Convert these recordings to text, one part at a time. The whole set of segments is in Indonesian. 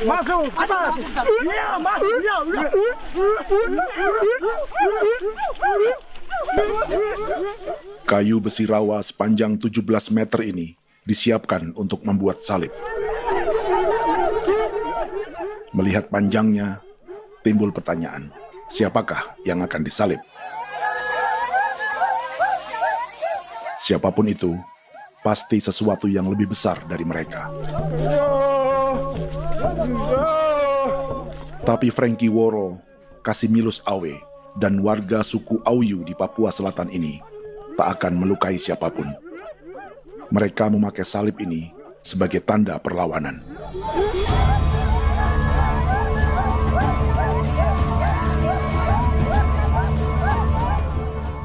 Masuk. Atas. Iya, masuk. Iya, udah. Kayu besi rawa sepanjang 17 meter ini disiapkan untuk membuat salib. Melihat panjangnya, timbul pertanyaan, siapakah yang akan disalib? Siapapun itu, pasti sesuatu yang lebih besar dari mereka. Tapi Frankie Woro, Casimilus Awe, dan warga suku Auyu di Papua Selatan ini tak akan melukai siapapun. Mereka memakai salib ini sebagai tanda perlawanan.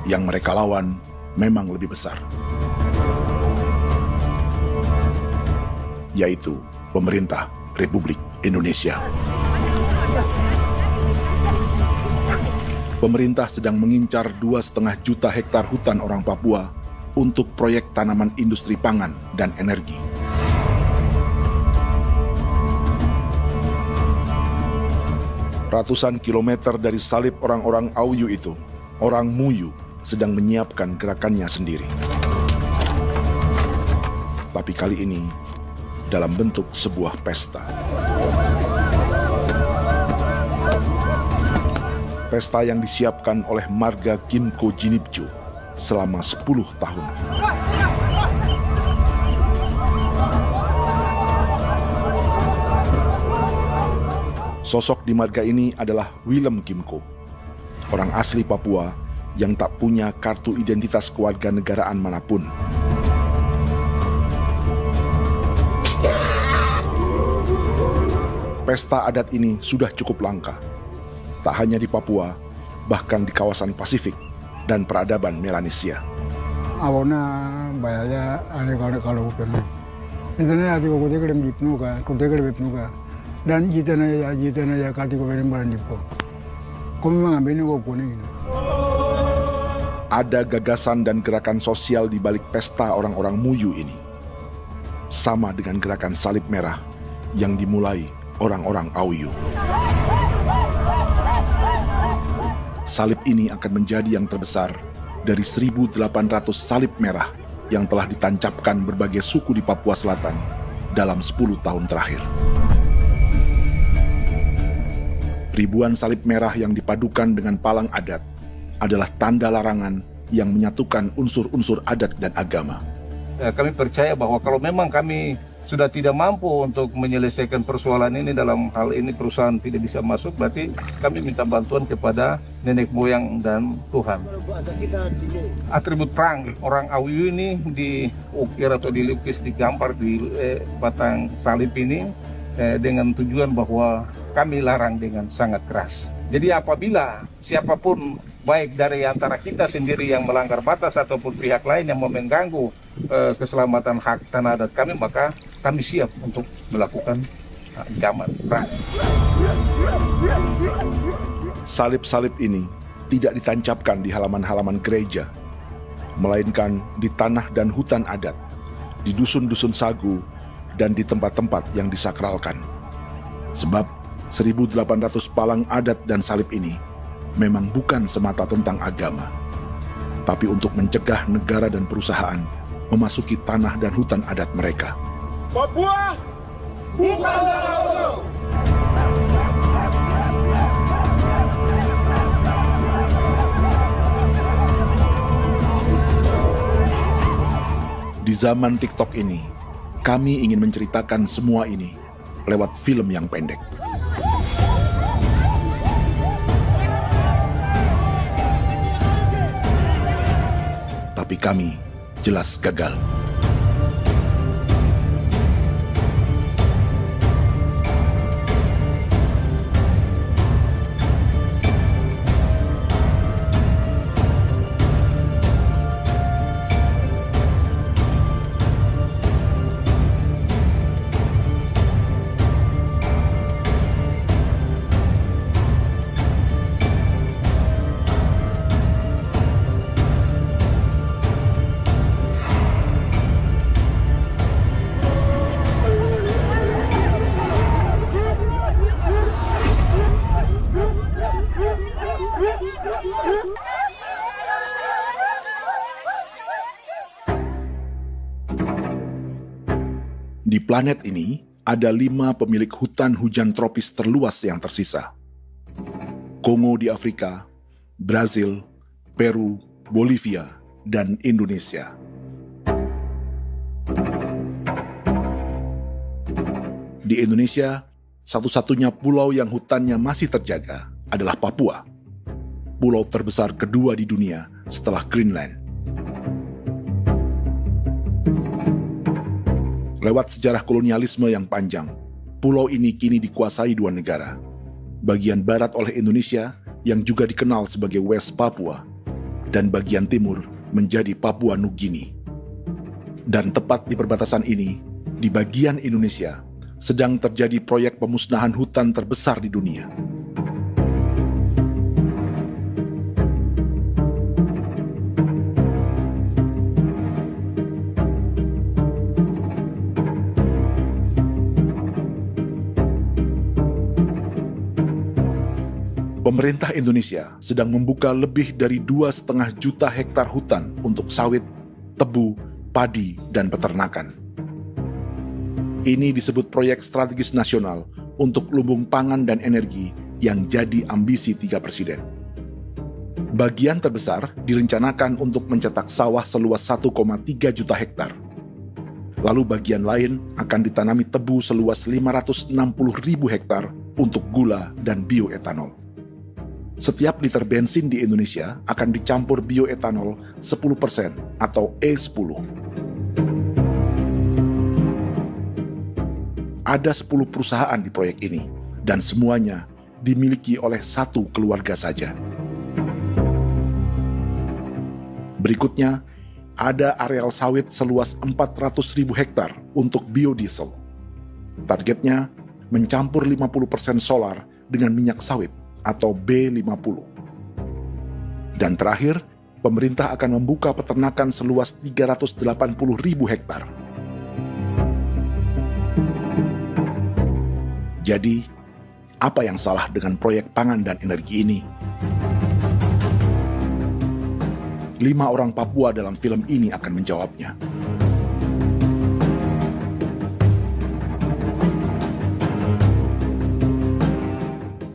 Yang mereka lawan memang lebih besar, yaitu pemerintah Republik Indonesia. Pemerintah sedang mengincar 2,5 juta hektar hutan orang Papua untuk proyek tanaman industri pangan dan energi. Ratusan kilometer dari salib orang-orang Auyu itu, orang Muyu sedang menyiapkan gerakannya sendiri. Tapi kali ini dalam bentuk sebuah pesta. Pesta yang disiapkan oleh marga Kimco Jinipjo selama 10 tahun. Sosok di marga ini adalah Willem Kimco, orang asli Papua yang tak punya kartu identitas kewarganegaraan manapun. Pesta adat ini sudah cukup langka. Tak hanya di Papua, bahkan di kawasan Pasifik dan peradaban Melanesia. Awalnya bayarnya kalau pernah. Itu nih hati kau kuda kerem bipnuka, dan kita ya kati kau kerem barang dipo. Kau memang ambil kau kuning. Ada gagasan dan gerakan sosial di balik pesta orang-orang Muyu ini, sama dengan gerakan salib merah yang dimulai orang-orang Auyu. Salib ini akan menjadi yang terbesar dari 1.800 salib merah yang telah ditancapkan berbagai suku di Papua Selatan dalam 10 tahun terakhir. Ribuan salib merah yang dipadukan dengan palang adat adalah tanda larangan yang menyatukan unsur-unsur adat dan agama. Kami percaya bahwa kalau memang kami sudah tidak mampu untuk menyelesaikan persoalan ini, dalam hal ini perusahaan tidak bisa masuk, berarti kami minta bantuan kepada nenek moyang dan Tuhan. Atribut perang orang Auyu ini diukir atau dilukis, digambar di batang salib ini dengan tujuan bahwa kami larang dengan sangat keras. Jadi apabila siapapun, baik dari antara kita sendiri yang melanggar batas ataupun pihak lain yang mau mengganggu keselamatan hak tanah adat kami, maka kami siap untuk melakukan ancaman perang. Salib-salib ini tidak ditancapkan di halaman-halaman gereja, melainkan di tanah dan hutan adat, di dusun-dusun sagu, dan di tempat-tempat yang disakralkan. Sebab 1.800 palang adat dan salib ini memang bukan semata tentang agama, tapi untuk mencegah negara dan perusahaan memasuki tanah dan hutan adat mereka. Papua bukan tanah kosong. Di zaman TikTok ini, kami ingin menceritakan semua ini lewat film yang pendek. Tapi kami jelas gagal. Di planet ini, ada 5 pemilik hutan hujan tropis terluas yang tersisa. Kongo di Afrika, Brazil, Peru, Bolivia, dan Indonesia. Di Indonesia, satu-satunya pulau yang hutannya masih terjaga adalah Papua, pulau terbesar kedua di dunia setelah Greenland. Lewat sejarah kolonialisme yang panjang, pulau ini kini dikuasai 2 negara. Bagian barat oleh Indonesia yang juga dikenal sebagai West Papua, dan bagian timur menjadi Papua Nugini. Dan tepat di perbatasan ini, di bagian Indonesia, sedang terjadi proyek pemusnahan hutan terbesar di dunia. Pemerintah Indonesia sedang membuka lebih dari 2,5 juta hektar hutan untuk sawit, tebu, padi, dan peternakan. Ini disebut proyek strategis nasional untuk lumbung pangan dan energi yang jadi ambisi 3 presiden. Bagian terbesar direncanakan untuk mencetak sawah seluas 1,3 juta hektar. Lalu bagian lain akan ditanami tebu seluas 560.000 hektar untuk gula dan bioetanol. Setiap liter bensin di Indonesia akan dicampur bioetanol 10% atau E10. Ada 10 perusahaan di proyek ini, dan semuanya dimiliki oleh 1 keluarga saja. Berikutnya, ada areal sawit seluas 400.000 hektar untuk biodiesel. Targetnya mencampur 50% solar dengan minyak sawit atau B50. Dan terakhir, pemerintah akan membuka peternakan seluas 380.000 hektar. Jadi, apa yang salah dengan proyek pangan dan energi ini? 5 orang Papua dalam film ini akan menjawabnya.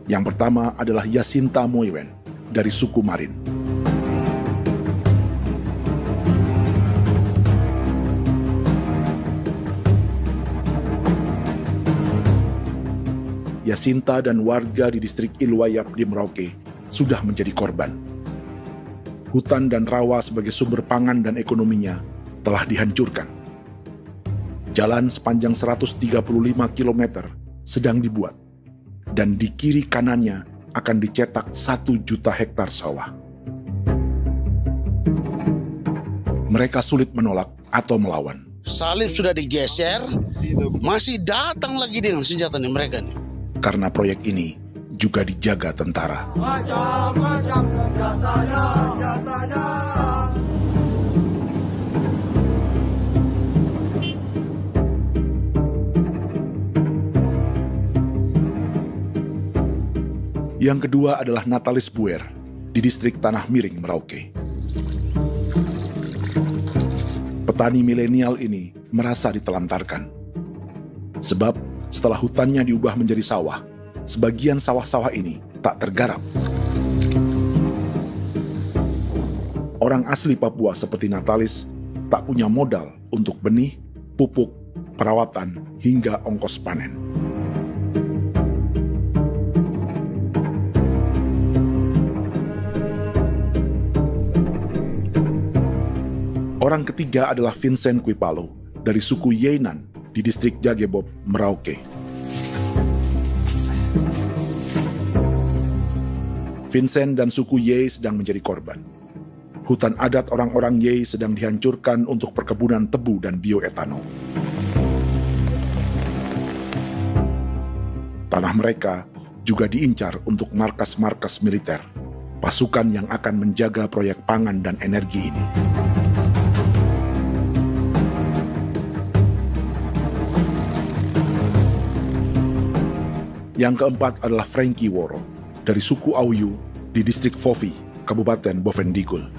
Yang pertama adalah Yasinta Moiwen dari suku Marin. Yasinta dan warga di distrik Ilwayap di Merauke sudah menjadi korban. Hutan dan rawa sebagai sumber pangan dan ekonominya telah dihancurkan. Jalan sepanjang 135 km sedang dibuat, dan di kiri kanannya akan dicetak 1 juta hektar sawah. Mereka sulit menolak atau melawan. Salib sudah digeser, masih datang lagi dengan senjata mereka nih. Karena proyek ini juga dijaga tentara. Macam-macam senjatanya. Yang kedua adalah Natalis Buer di distrik Tanah Miring, Merauke. Petani milenial ini merasa ditelantarkan. Sebab setelah hutannya diubah menjadi sawah, sebagian sawah-sawah ini tak tergarap. Orang asli Papua seperti Natalis tak punya modal untuk benih, pupuk, perawatan, hingga ongkos panen. Orang ketiga adalah Vincent Kuipalo dari suku Yenan di distrik Jagebob, Merauke. Vincent dan suku Ye sedang menjadi korban. Hutan adat orang-orang Ye sedang dihancurkan untuk perkebunan tebu dan bioetanol. Tanah mereka juga diincar untuk markas-markas militer, pasukan yang akan menjaga proyek pangan dan energi ini. Yang keempat adalah Frankie Woro dari suku Auyu di distrik Fofi, Kabupaten Bovendigul.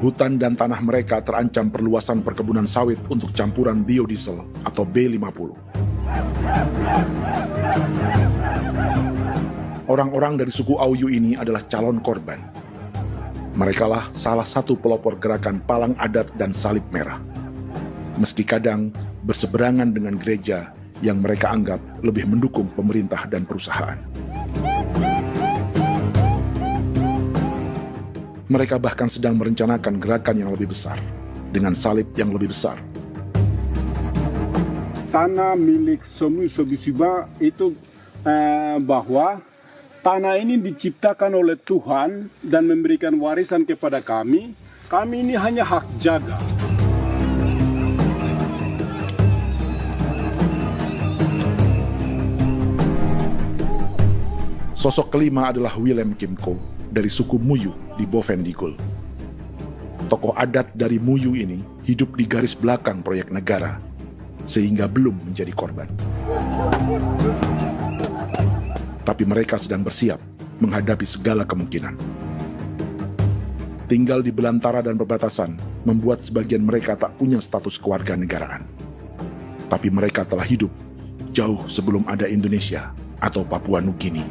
Hutan dan tanah mereka terancam perluasan perkebunan sawit untuk campuran biodiesel atau B50. Orang-orang dari suku Auyu ini adalah calon korban. Merekalah salah satu pelopor gerakan Palang Adat dan Salib Merah. Meski kadang berseberangan dengan gereja yang mereka anggap lebih mendukung pemerintah dan perusahaan. Mereka bahkan sedang merencanakan gerakan yang lebih besar, dengan salib yang lebih besar. Tanah milik Somu Sobisiba itu bahwa tanah ini diciptakan oleh Tuhan dan memberikan warisan kepada kami. Kami ini hanya hak jaga. Sosok kelima adalah Willem Kimco dari suku Muyu di Bovendigul. Tokoh adat dari Muyu ini hidup di garis belakang proyek negara, sehingga belum menjadi korban. Tapi mereka sedang bersiap menghadapi segala kemungkinan. Tinggal di belantara dan perbatasan membuat sebagian mereka tak punya status kewarganegaraan. Tapi mereka telah hidup jauh sebelum ada Indonesia atau Papua Nugini.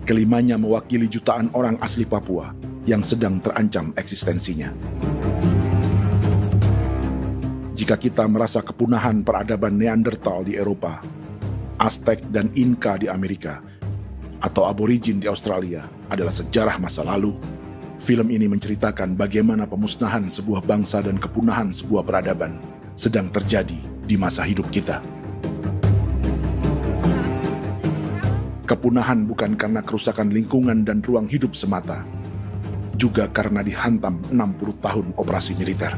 Kelimanya mewakili jutaan orang asli Papua yang sedang terancam eksistensinya. Jika kita merasa kepunahan peradaban Neanderthal di Eropa, Aztec dan Inca di Amerika, atau aborigin di Australia adalah sejarah masa lalu, film ini menceritakan bagaimana pemusnahan sebuah bangsa dan kepunahan sebuah peradaban sedang terjadi di masa hidup kita. Kepunahan bukan karena kerusakan lingkungan dan ruang hidup semata, juga karena dihantam 60 tahun operasi militer.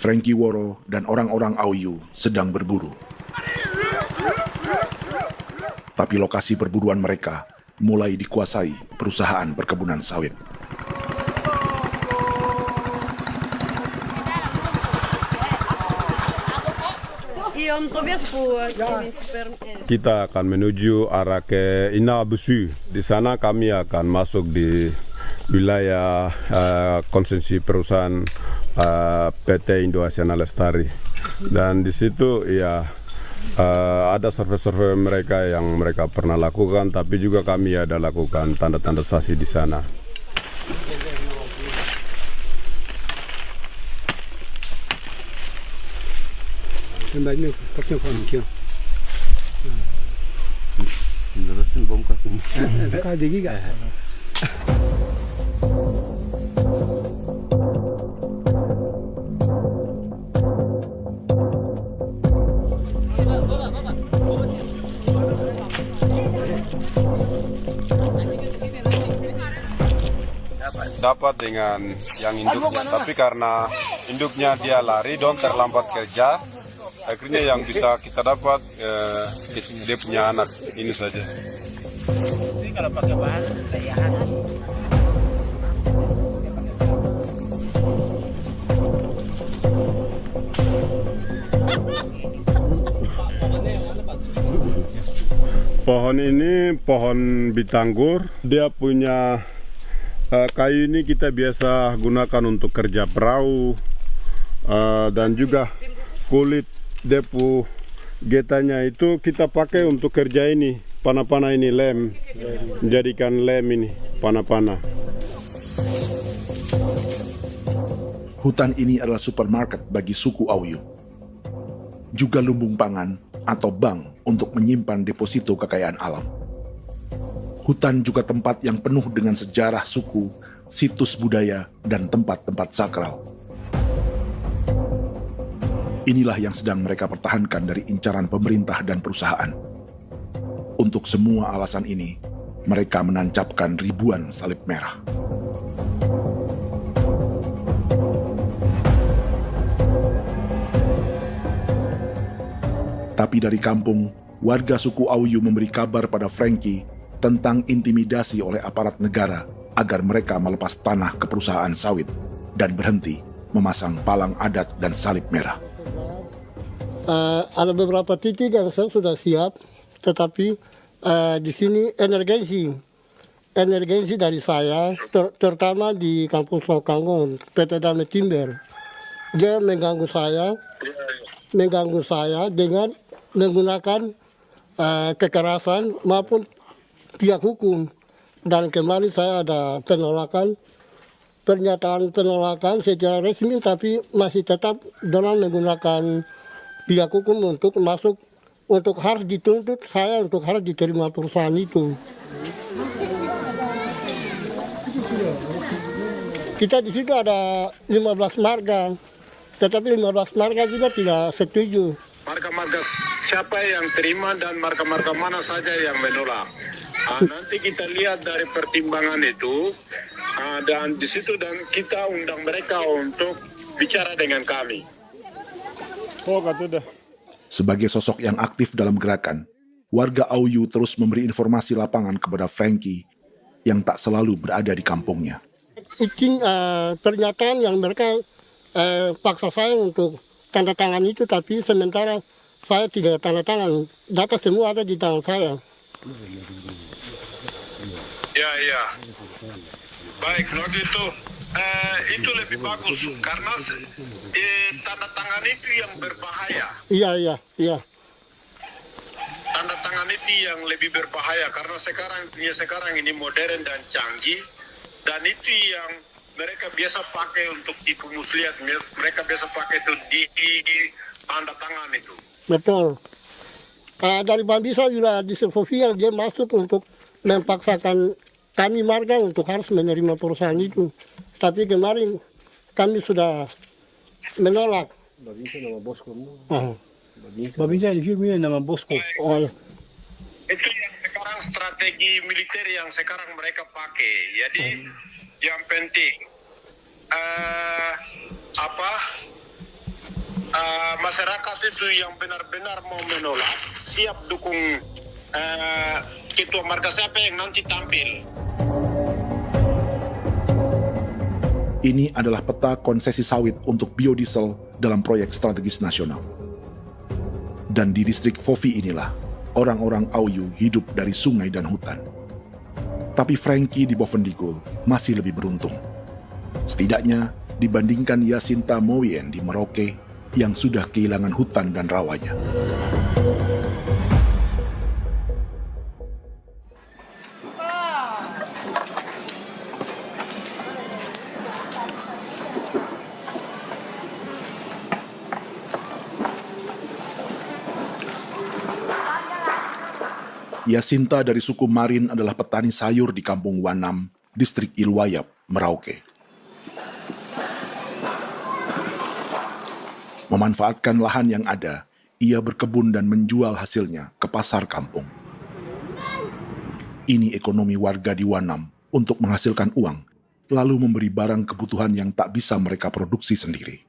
Frankie Woro dan orang-orang Auyu sedang berburu. Tapi lokasi perburuan mereka mulai dikuasai perusahaan perkebunan sawit. Kita akan menuju arah ke Inabusu. Di sana kami akan masuk di wilayah konsesi perusahaan PT Indo Asiana Lestari, dan di situ ya ada survei-survei mereka yang mereka pernah lakukan, tapi juga kami ada lakukan tanda-tanda saksi di sana. Dapat dengan yang induknya, tapi karena induknya dia lari dan terlambat kerja, akhirnya yang bisa kita dapat dia punya anak ini saja. Ini kalau pakai bahan daya hasil. Pohon ini pohon bitanggur, dia punya kayu ini kita biasa gunakan untuk kerja perahu, dan juga kulit depu getanya itu kita pakai untuk kerja ini, panah-panah ini lem, jadikan lem ini, panah-panah. Hutan ini adalah supermarket bagi suku Auyu. Juga lumbung pangan atau bank untuk menyimpan deposito kekayaan alam. Hutan juga tempat yang penuh dengan sejarah suku, situs budaya, dan tempat-tempat sakral. Inilah yang sedang mereka pertahankan dari incaran pemerintah dan perusahaan. Untuk semua alasan ini, mereka menancapkan ribuan salib merah. Tapi dari kampung, warga suku Auyu memberi kabar pada Frankie tentang intimidasi oleh aparat negara agar mereka melepas tanah ke perusahaan sawit dan berhenti memasang palang adat dan salib merah. Ada beberapa titik yang saya sudah siap, tetapi di sini emergensi dari saya, terutama di Kampung Sokangon, PT Damai Timber. Dia mengganggu saya dengan menggunakan kekerasan maupun pihak hukum. Dan kemarin saya ada pernyataan penolakan secara resmi, tapi masih tetap dengan menggunakan pihak hukum untuk masuk, untuk harus dituntut saya untuk harus diterima perusahaan itu. Kita di situ ada 15 marga, tetapi 15 marga juga tidak setuju. Marga-marga siapa yang terima dan marga-marga mana saja yang menolak. Nanti kita lihat dari pertimbangan itu, dan di situ dan kita undang mereka untuk bicara dengan kami. Sebagai sosok yang aktif dalam gerakan, warga Auyu terus memberi informasi lapangan kepada Frankie yang tak selalu berada di kampungnya. Izin pernyataan yang mereka paksa saya untuk tanda tangan itu, tapi sementara saya tidak tanda tangan. Data semua ada di tangan saya. Ya. Baik, kalau gitu itu lebih bagus karena tanda tangan itu yang berbahaya. Iya. Tanda tangan itu yang lebih berbahaya karena sekarang ini modern dan canggih, dan itu yang mereka biasa pakai untuk tipu muslihat. Mereka biasa pakai itu di tanda tangan itu. Betul. Dari Bambisa juga di Sofia dia masuk untuk memaksakan kami marga untuk harus menerima perusahaan itu. Tapi kemarin kami sudah menolak. Babinsa nama bosku. Babinsa di sini nama bosku. Itu yang sekarang strategi militer yang sekarang mereka pakai. Jadi yang penting masyarakat itu yang benar-benar mau menolak siap dukung ketua marga siapa yang nanti tampil. Ini adalah peta konsesi sawit untuk biodiesel dalam proyek strategis nasional. Dan di distrik Fofi inilah, orang-orang Auyu hidup dari sungai dan hutan. Tapi Frankie di Bovendigul masih lebih beruntung. Setidaknya dibandingkan Yasinta Moyen di Merauke yang sudah kehilangan hutan dan rawanya. Yasinta dari suku Marin adalah petani sayur di Kampung Wanam, distrik Ilwayap, Merauke. Memanfaatkan lahan yang ada, ia berkebun dan menjual hasilnya ke pasar kampung. Ini ekonomi warga di Wanam untuk menghasilkan uang, lalu memberi barang kebutuhan yang tak bisa mereka produksi sendiri.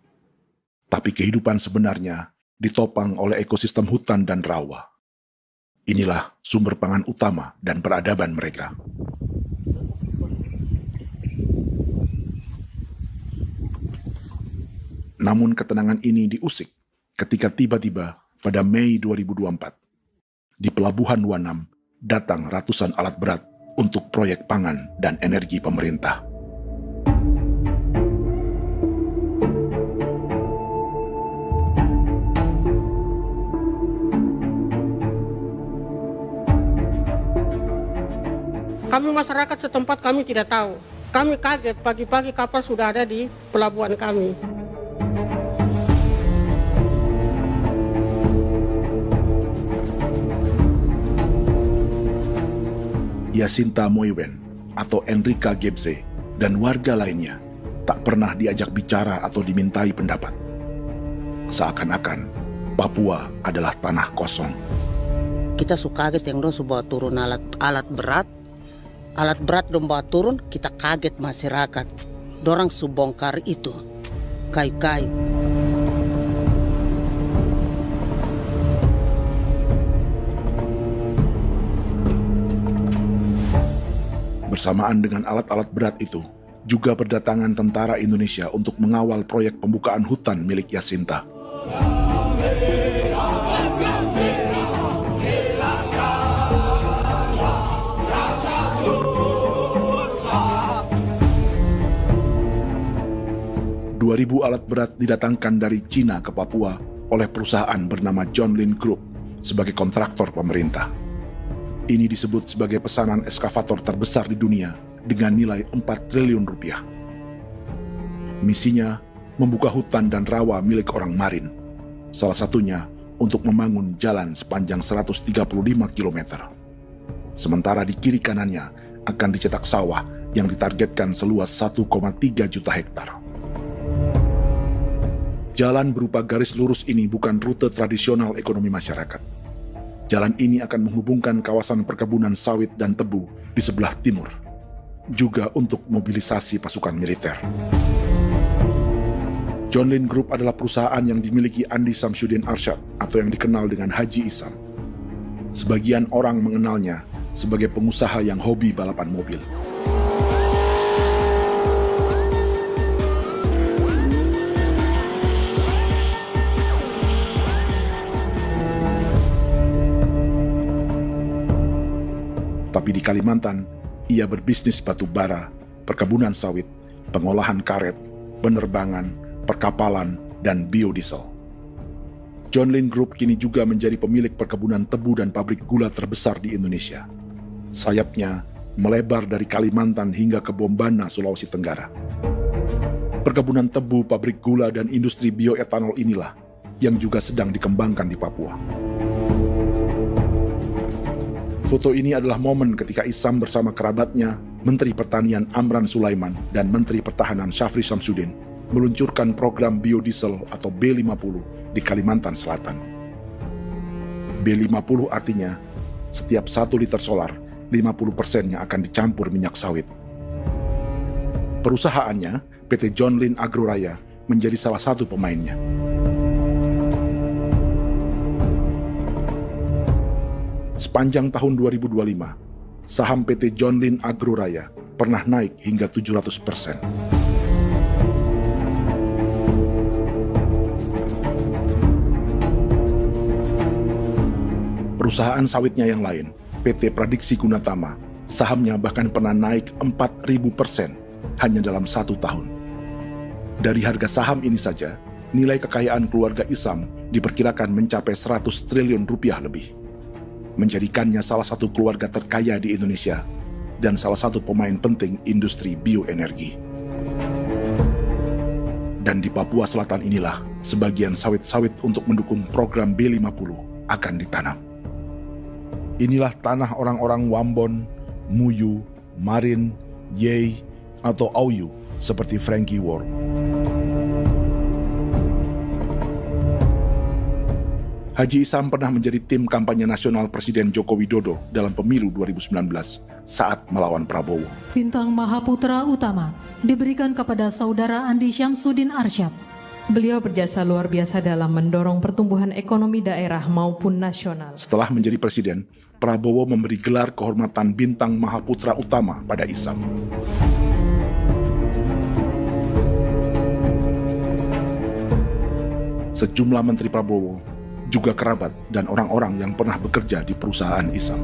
Tapi kehidupan sebenarnya ditopang oleh ekosistem hutan dan rawa. Inilah sumber pangan utama dan peradaban mereka. Namun ketenangan ini diusik ketika tiba-tiba pada Mei 2024, di Pelabuhan Wanam datang ratusan alat berat untuk proyek pangan dan energi pemerintah. Kami masyarakat setempat kami tidak tahu. Kami kaget pagi-pagi kapal sudah ada di pelabuhan kami. Yasinta Moywen atau Enrika Gebze dan warga lainnya tak pernah diajak bicara atau dimintai pendapat. Seakan-akan Papua adalah tanah kosong. Kita suka kaget yang dong bawa turun alat berat dong bawa turun, kita kaget masyarakat. Dorang subongkar itu kayu-kayu. Bersamaan dengan alat-alat berat itu, juga berdatangan tentara Indonesia untuk mengawal proyek pembukaan hutan milik Jacinta. Ribu alat berat didatangkan dari Cina ke Papua oleh perusahaan bernama John Lin Group sebagai kontraktor pemerintah. Ini disebut sebagai pesanan eskavator terbesar di dunia dengan nilai 4 triliun rupiah. Misinya membuka hutan dan rawa milik orang Marin, salah satunya untuk membangun jalan sepanjang 135 km. Sementara di kiri kanannya akan dicetak sawah yang ditargetkan seluas 1,3 juta hektar. Jalan berupa garis lurus ini bukan rute tradisional ekonomi masyarakat. Jalan ini akan menghubungkan kawasan perkebunan sawit dan tebu di sebelah timur, juga untuk mobilisasi pasukan militer. John Lin Group adalah perusahaan yang dimiliki Andi Samsudin Arsyad atau yang dikenal dengan Haji Isam. Sebagian orang mengenalnya sebagai pengusaha yang hobi balapan mobil. Tapi di Kalimantan, ia berbisnis batu bara, perkebunan sawit, pengolahan karet, penerbangan, perkapalan, dan biodiesel. John Lin Group kini juga menjadi pemilik perkebunan tebu dan pabrik gula terbesar di Indonesia. Sayapnya melebar dari Kalimantan hingga ke Bombana, Sulawesi Tenggara. Perkebunan tebu, pabrik gula, dan industri bioetanol inilah yang juga sedang dikembangkan di Papua. Foto ini adalah momen ketika Isam bersama kerabatnya, Menteri Pertanian Amran Sulaiman dan Menteri Pertahanan Syafri Samsudin meluncurkan program biodiesel atau B50 di Kalimantan Selatan. B50 artinya setiap 1 liter solar, 50%-nya akan dicampur minyak sawit. Perusahaannya, PT John Lin Agroraya, menjadi salah satu pemainnya. Sepanjang tahun 2025, saham PT John Lin Agroraya pernah naik hingga 700%. Perusahaan sawitnya yang lain, PT Pradiksi Gunatama, sahamnya bahkan pernah naik 4.000% hanya dalam 1 tahun. Dari harga saham ini saja, nilai kekayaan keluarga Isam diperkirakan mencapai 100 triliun rupiah lebih, menjadikannya salah satu keluarga terkaya di Indonesia dan salah satu pemain penting industri bioenergi. Dan di Papua Selatan inilah sebagian sawit-sawit untuk mendukung program B50 akan ditanam. Inilah tanah orang-orang Wambon, Muyu, Marin, Yei, atau Auyu seperti Frankie Ward. Haji Isam pernah menjadi tim kampanye nasional Presiden Joko Widodo dalam pemilu 2019 saat melawan Prabowo. Bintang Mahaputra Utama diberikan kepada Saudara Andi Syamsuddin Arsyad. Beliau berjasa luar biasa dalam mendorong pertumbuhan ekonomi daerah maupun nasional. Setelah menjadi presiden, Prabowo memberi gelar kehormatan Bintang Mahaputra Utama pada Isam. Sejumlah menteri Prabowo, juga kerabat dan orang-orang yang pernah bekerja di perusahaan Isam.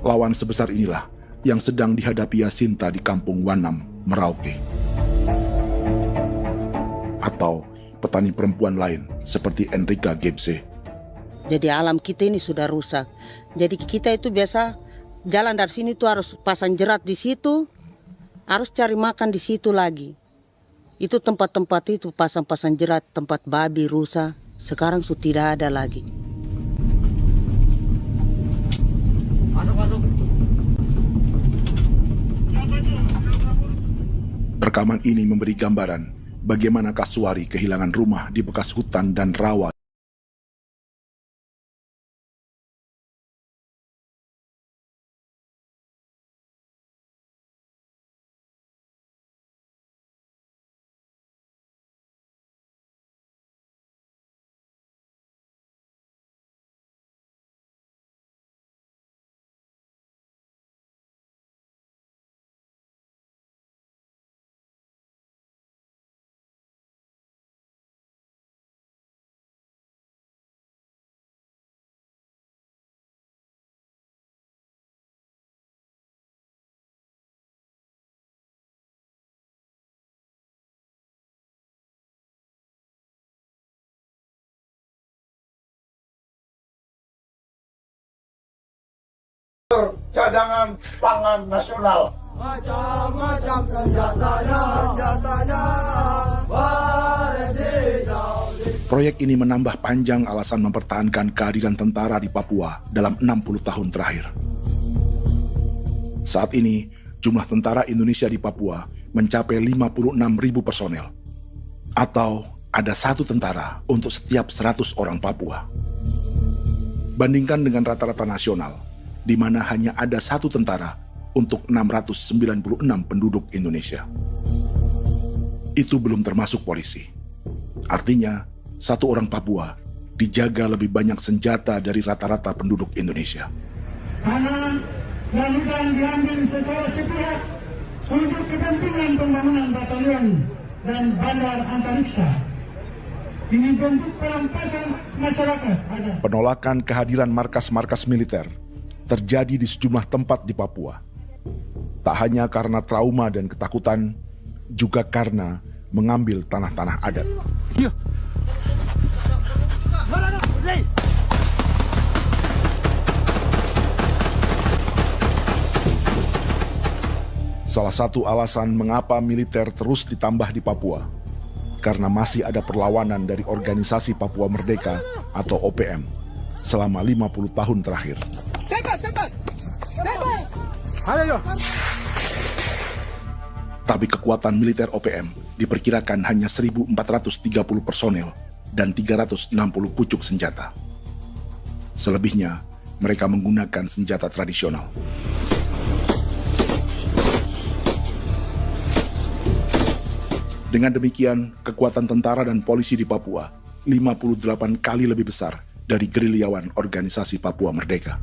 Lawan sebesar inilah yang sedang dihadapi Jacinta di kampung Wanam, Merauke. Atau petani perempuan lain seperti Enrika Gebze. Jadi alam kita ini sudah rusak. Jadi kita itu biasa jalan dari sini tuh harus pasang jerat di situ, harus cari makan di situ lagi. Itu tempat-tempat itu pasang-pasang jerat, tempat babi, rusa, sekarang sudah tidak ada lagi. Rekaman ini memberi gambaran bagaimana Kasuari kehilangan rumah di bekas hutan dan rawa. Cadangan pangan nasional. Macam-macam senjatanya, Proyek ini menambah panjang alasan mempertahankan kehadiran tentara di Papua dalam 60 tahun terakhir. Saat ini, jumlah tentara Indonesia di Papua mencapai 56.000 personel. Atau ada 1 tentara untuk setiap 100 orang Papua. Bandingkan dengan rata-rata nasional, di mana hanya ada 1 tentara untuk 696 penduduk Indonesia. Itu belum termasuk polisi. Artinya, 1 orang Papua dijaga lebih banyak senjata dari rata-rata penduduk Indonesia. Tanah dan hutan diambil secara sepihak untuk kepentingan pembangunan batalion dan bandar antariksa. Ini bentuk perampasan masyarakat. Penolakan kehadiran markas-markas militer terjadi di sejumlah tempat di Papua. Tak hanya karena trauma dan ketakutan, juga karena mengambil tanah-tanah adat. Salah satu alasan mengapa militer terus ditambah di Papua, karena masih ada perlawanan dari Organisasi Papua Merdeka atau OPM selama 50 tahun terakhir. Tapi kekuatan militer OPM diperkirakan hanya 1.430 personel dan 360 pucuk senjata. Selebihnya, mereka menggunakan senjata tradisional. Dengan demikian, kekuatan tentara dan polisi di Papua 58 kali lebih besar dari gerilyawan Organisasi Papua Merdeka.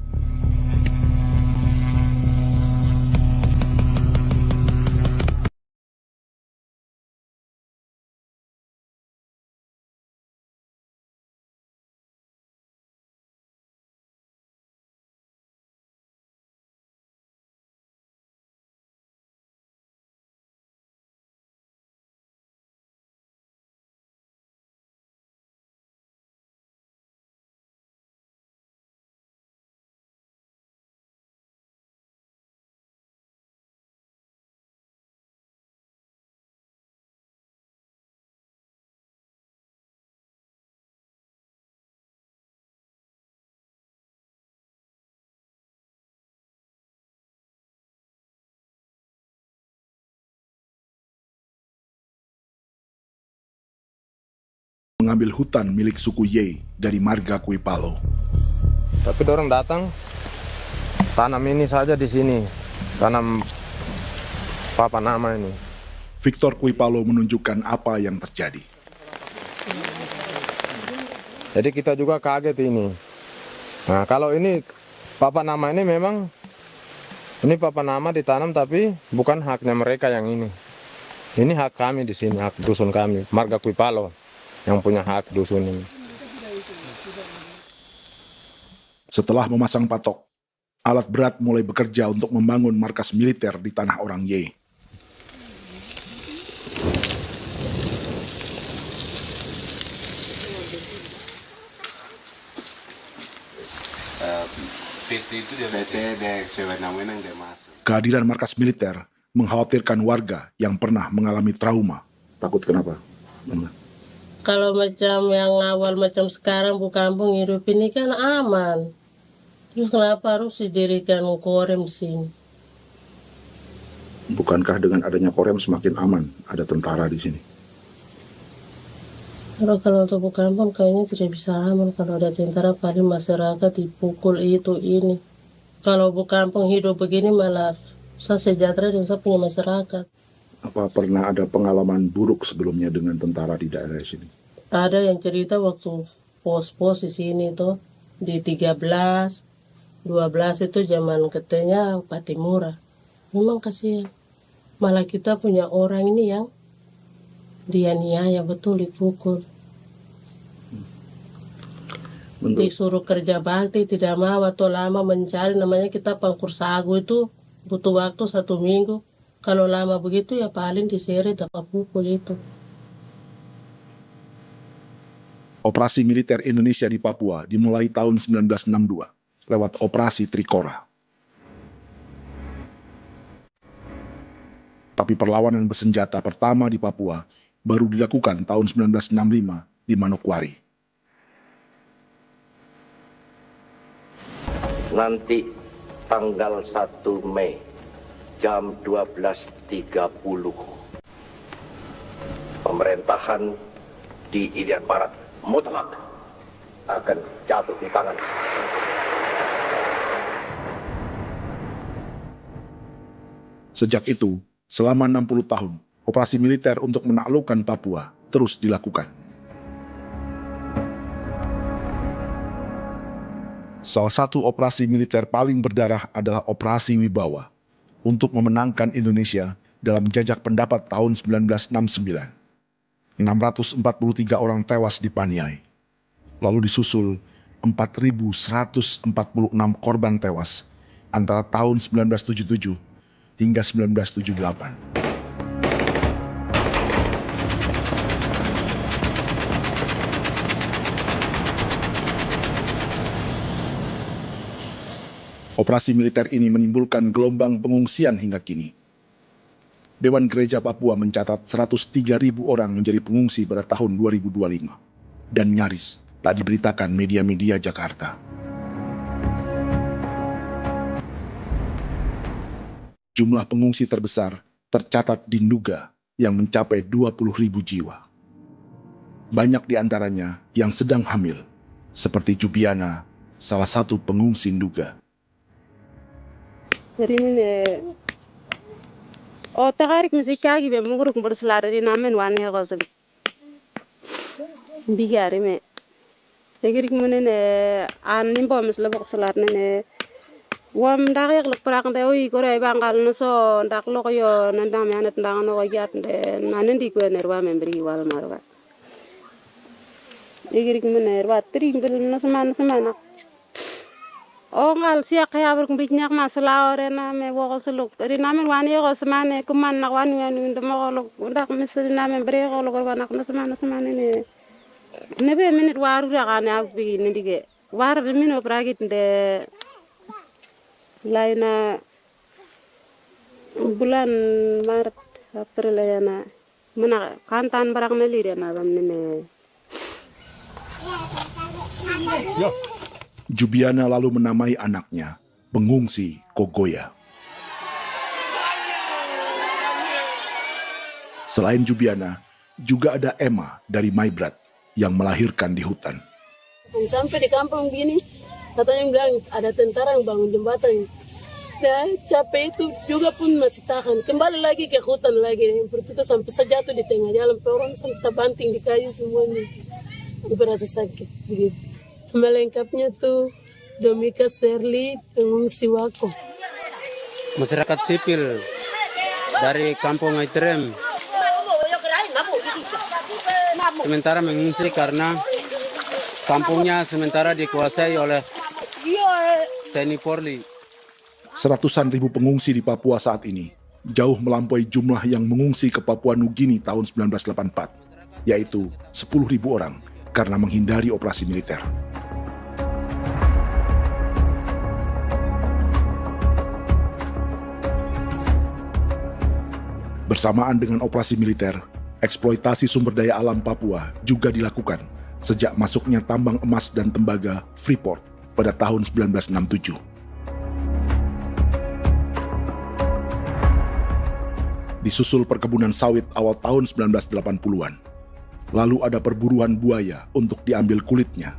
Mengambil hutan milik suku Ye dari marga Kuipalo. Tapi dorong datang tanam ini saja di sini, tanam papan nama ini. Victor Kuipalo menunjukkan apa yang terjadi. Jadi kita juga kaget ini. Nah, kalau ini papan nama ini memang ini papan nama ditanam tapi bukan haknya mereka yang ini. Ini hak kami di sini, hak dusun kami, marga Kuipalo yang punya hak dusun ini. Setelah memasang patok, alat berat mulai bekerja untuk membangun markas militer di tanah orang Ye. Kehadiran markas militer mengkhawatirkan warga yang pernah mengalami trauma. Takut kenapa? Kalau macam yang awal macam sekarang bu kampung hidup ini kan aman. Terus kenapa harus didirikan korem di sini? Bukankah dengan adanya Korem semakin aman ada tentara di sini? Kalau untuk kampung kayaknya tidak bisa aman kalau ada tentara, paling masyarakat dipukul itu ini. Kalau kampung hidup begini malah saya sejahtera dan saya punya masyarakat. Apa pernah ada pengalaman buruk sebelumnya dengan tentara di daerah sini? Ada yang cerita waktu pos-pos di sini tuh di 13, 12 itu zaman katanya Patimura. Memang kasihan. Malah kita punya orang ini yang dianiaya betul, dipukul. Disuruh kerja bakti tidak mau atau lama mencari, namanya kita pangkur sagu itu butuh waktu 1 minggu. Kalau lama begitu ya paling diseret dapat pukul itu. Operasi militer Indonesia di Papua dimulai tahun 1962 lewat Operasi Trikora. Tapi perlawanan bersenjata pertama di Papua baru dilakukan tahun 1965 di Manokwari. Nanti tanggal 1 Mei jam 12.30 pemerintahan di Irian Barat mutlak akan jatuh di tangan. Sejak itu, selama 60 tahun, operasi militer untuk menaklukkan Papua terus dilakukan. Salah satu operasi militer paling berdarah adalah Operasi Wibawa untuk memenangkan Indonesia dalam jajak pendapat tahun 1969. 643 orang tewas di Paniai. Lalu disusul 4.146 korban tewas antara tahun 1977 hingga 1978. Operasi militer ini menimbulkan gelombang pengungsian hingga kini. Dewan Gereja Papua mencatat 103.000 orang menjadi pengungsi pada tahun 2025 dan nyaris tak diberitakan media-media Jakarta. Jumlah pengungsi terbesar tercatat di Nduga yang mencapai 20.000 jiwa. Banyak di antaranya yang sedang hamil, seperti Jubiana, salah satu pengungsi Nduga. O tagarik musika gi be muguru kumbur selare di namen wane gosem bigari me tegirik munene an nimbo misle bok selare ne wam dak yak lek prak de oi gore bangal no so ndak lo yo nandam yanet ndang no yat de nanen di ko nerwa membri wal marwa tegirik munene wa tri ngel no semana o ngal siya kaya berkumpit nyak masalah orena me wo suluk rina men wani ko semane kuman nak wani ndemo ko ndak misalina men bre ko ko nak no semane ne be minit waru da kana bi ni dige war de mino pragit de laina bulan Maret April yana mana kantan barang ne lire na bam ne Jubiana lalu menamai anaknya Pengungsi Kogoya. Selain Jubiana, juga ada Emma dari Maibrat yang melahirkan di hutan. Sampai di kampung gini, katanya bilang ada tentara yang bangun jembatan. Dan capek itu juga pun masih tahan. Kembali lagi ke hutan lagi. Itu sampai sejatuh di tengah jalan. Orang sampai terbanting di kayu semuanya. Berasa sakit begitu. Melengkapnya tuh Domika Serli, pengungsi Wako. Masyarakat sipil dari Kampung Aitrem sementara mengungsi karena kampungnya sementara dikuasai oleh TNI Polri. Seratusan ribu pengungsi di Papua saat ini jauh melampaui jumlah yang mengungsi ke Papua Nugini tahun 1984, yaitu 10.000 orang karena menghindari operasi militer. Bersamaan dengan operasi militer, eksploitasi sumber daya alam Papua juga dilakukan sejak masuknya tambang emas dan tembaga Freeport pada tahun 1967. Disusul perkebunan sawit awal tahun 1980-an. Lalu ada perburuan buaya untuk diambil kulitnya.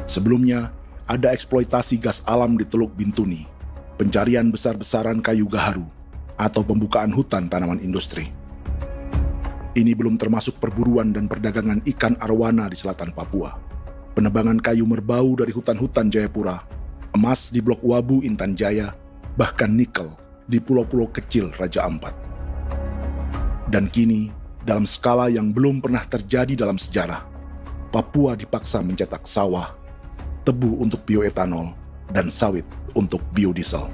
Sebelumnya, ada eksploitasi gas alam di Teluk Bintuni, pencarian besar-besaran kayu gaharu, atau pembukaan hutan tanaman industri. Ini belum termasuk perburuan dan perdagangan ikan arwana di selatan Papua, penebangan kayu merbau dari hutan-hutan Jayapura, emas di Blok Wabu Intan Jaya, bahkan nikel di pulau-pulau kecil Raja Ampat. Dan kini, dalam skala yang belum pernah terjadi dalam sejarah, Papua dipaksa mencetak sawah, tebu untuk bioetanol, dan sawit untuk biodiesel.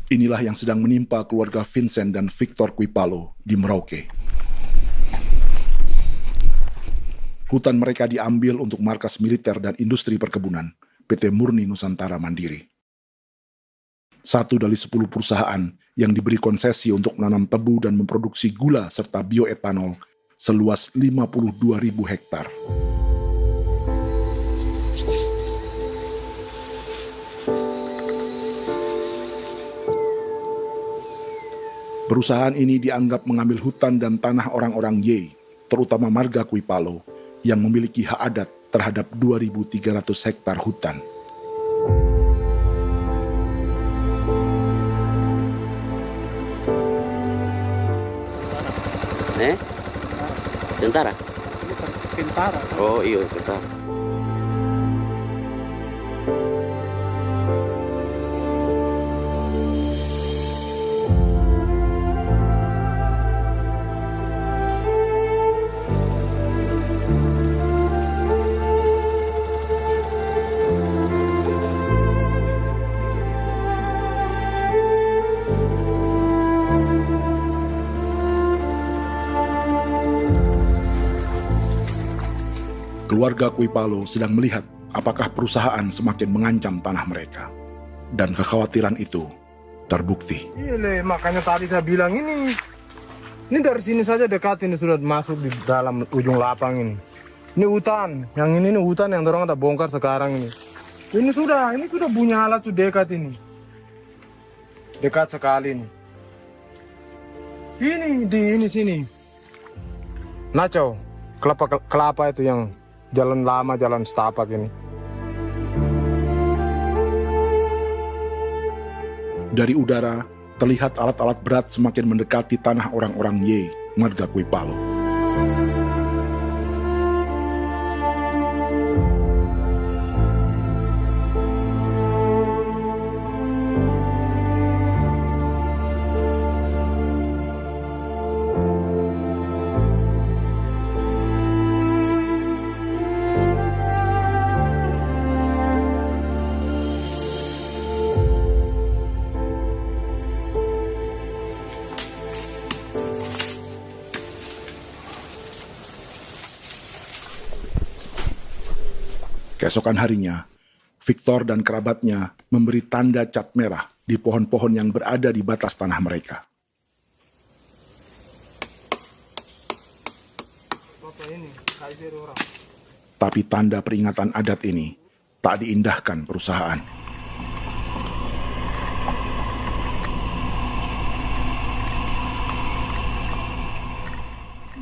Inilah yang sedang menimpa keluarga Vincent dan Victor Kuipalo di Merauke. Hutan mereka diambil untuk markas militer dan industri perkebunan, PT Murni Nusantara Mandiri. 1 dari 10 perusahaan yang diberi konsesi untuk menanam tebu dan memproduksi gula serta bioetanol seluas 52.000 hektar. Perusahaan ini dianggap mengambil hutan dan tanah orang-orang Ye, terutama marga Kuipalo, yang memiliki hak adat terhadap 2.300 hektar hutan. Tentara? Tentara. Oh iya, tentara. Keluarga Kuipalo sedang melihat apakah perusahaan semakin mengancam tanah mereka. Dan kekhawatiran itu terbukti. Iya, makanya tadi saya bilang ini dari sini saja dekat ini sudah masuk di dalam ujung lapang ini. Ini hutan, yang ini hutan yang orang ada bongkar sekarang ini. Ini sudah punya alat sudah dekat ini. Dekat sekali ini. Ini sini. Nacau, kelapa itu yang jalan lama, jalan setapak ini. Dari udara, terlihat alat-alat berat semakin mendekati tanah orang-orang Ye, marga Kuipalo. Keesokan harinya, Victor dan kerabatnya memberi tanda cat merah di pohon-pohon yang berada di batas tanah mereka. Tapi tanda peringatan adat ini tak diindahkan perusahaan.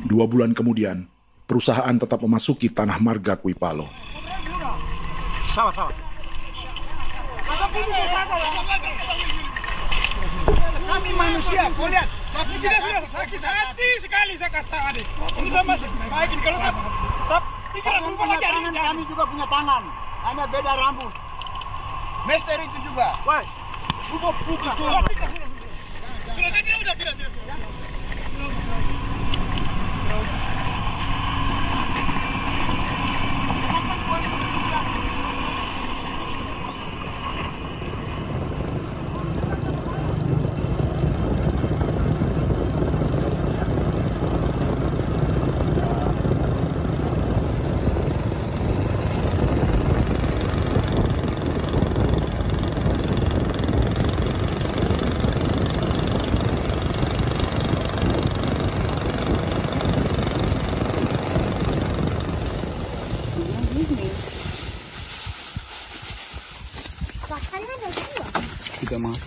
Dua bulan kemudian, perusahaan tetap memasuki tanah marga Kuipalo. Sama. Kami manusia, kau lihat. Tapi sudah sakit hati sekali saya katakan tadi. Ini sama baik ini kalau tinggal berubah lagi. Kami juga punya tangan, hanya beda rambut. Mister itu juga. Wah, buka. Tidak.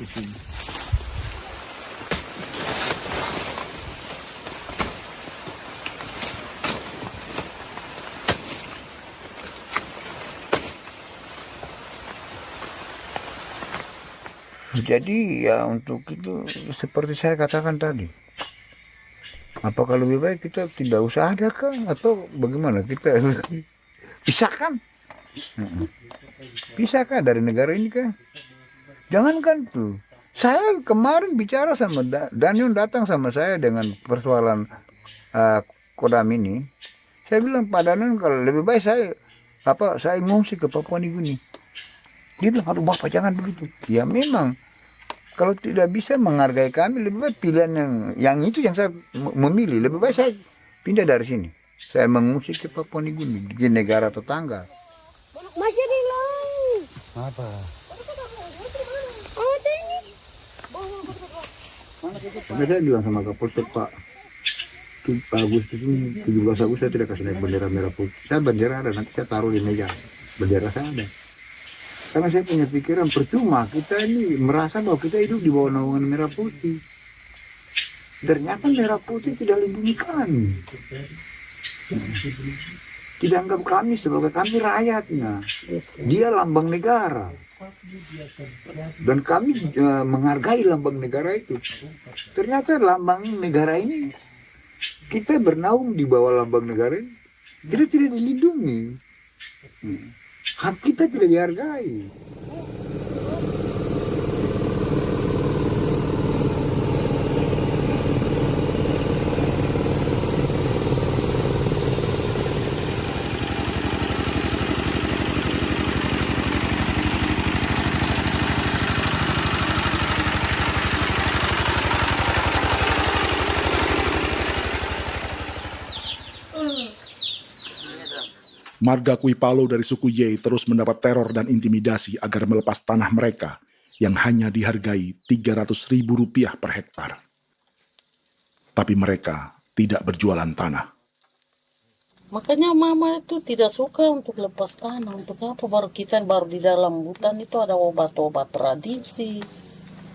di sini. Jadi ya untuk itu seperti saya katakan tadi, apakah lebih baik kita tidak usah ada kah atau bagaimana, kita pisahkan, pisahkah dari negara ini kah? Jangankan tuh, saya kemarin bicara sama Daniel, datang sama saya dengan persoalan Kodam ini, saya bilang Pak Daniel kalau lebih baik saya ngungsi ke Papua Nugini. Dia bilang, aduh Bapak jangan begitu. Ya memang, kalau tidak bisa menghargai kami, lebih baik pilihan yang itu yang saya memilih. Lebih baik saya pindah dari sini. Saya mengungsi ke Papua Nugini, di negara tetangga. Masih di laut. Apa? Oh, ini. Karena saya bilang sama Kapolsek Pak, Agustus ini, 17 Agustus saya tidak kasih naik bendera merah putih. Saya bendera ada, nanti saya taruh di meja. Bendera saya ada. Karena saya punya pikiran percuma kita ini merasa bahwa kita hidup di bawah naungan merah putih. Ternyata merah putih tidak lindungi kami. Tidak anggap kami sebagai kami rakyatnya. Dia lambang negara. Dan kami menghargai lambang negara itu. Ternyata lambang negara ini, kita bernaung di bawah lambang negara ini, kita tidak dilindungi. Hak kita tidak dihargai. Marga Kuipalo dari suku Ye terus mendapat teror dan intimidasi agar melepas tanah mereka yang hanya dihargai Rp300.000 per hektar. Tapi mereka tidak berjualan tanah. Makanya mama itu tidak suka untuk lepas tanah. Untuk apa? Baru di dalam hutan itu ada obat-obat tradisi.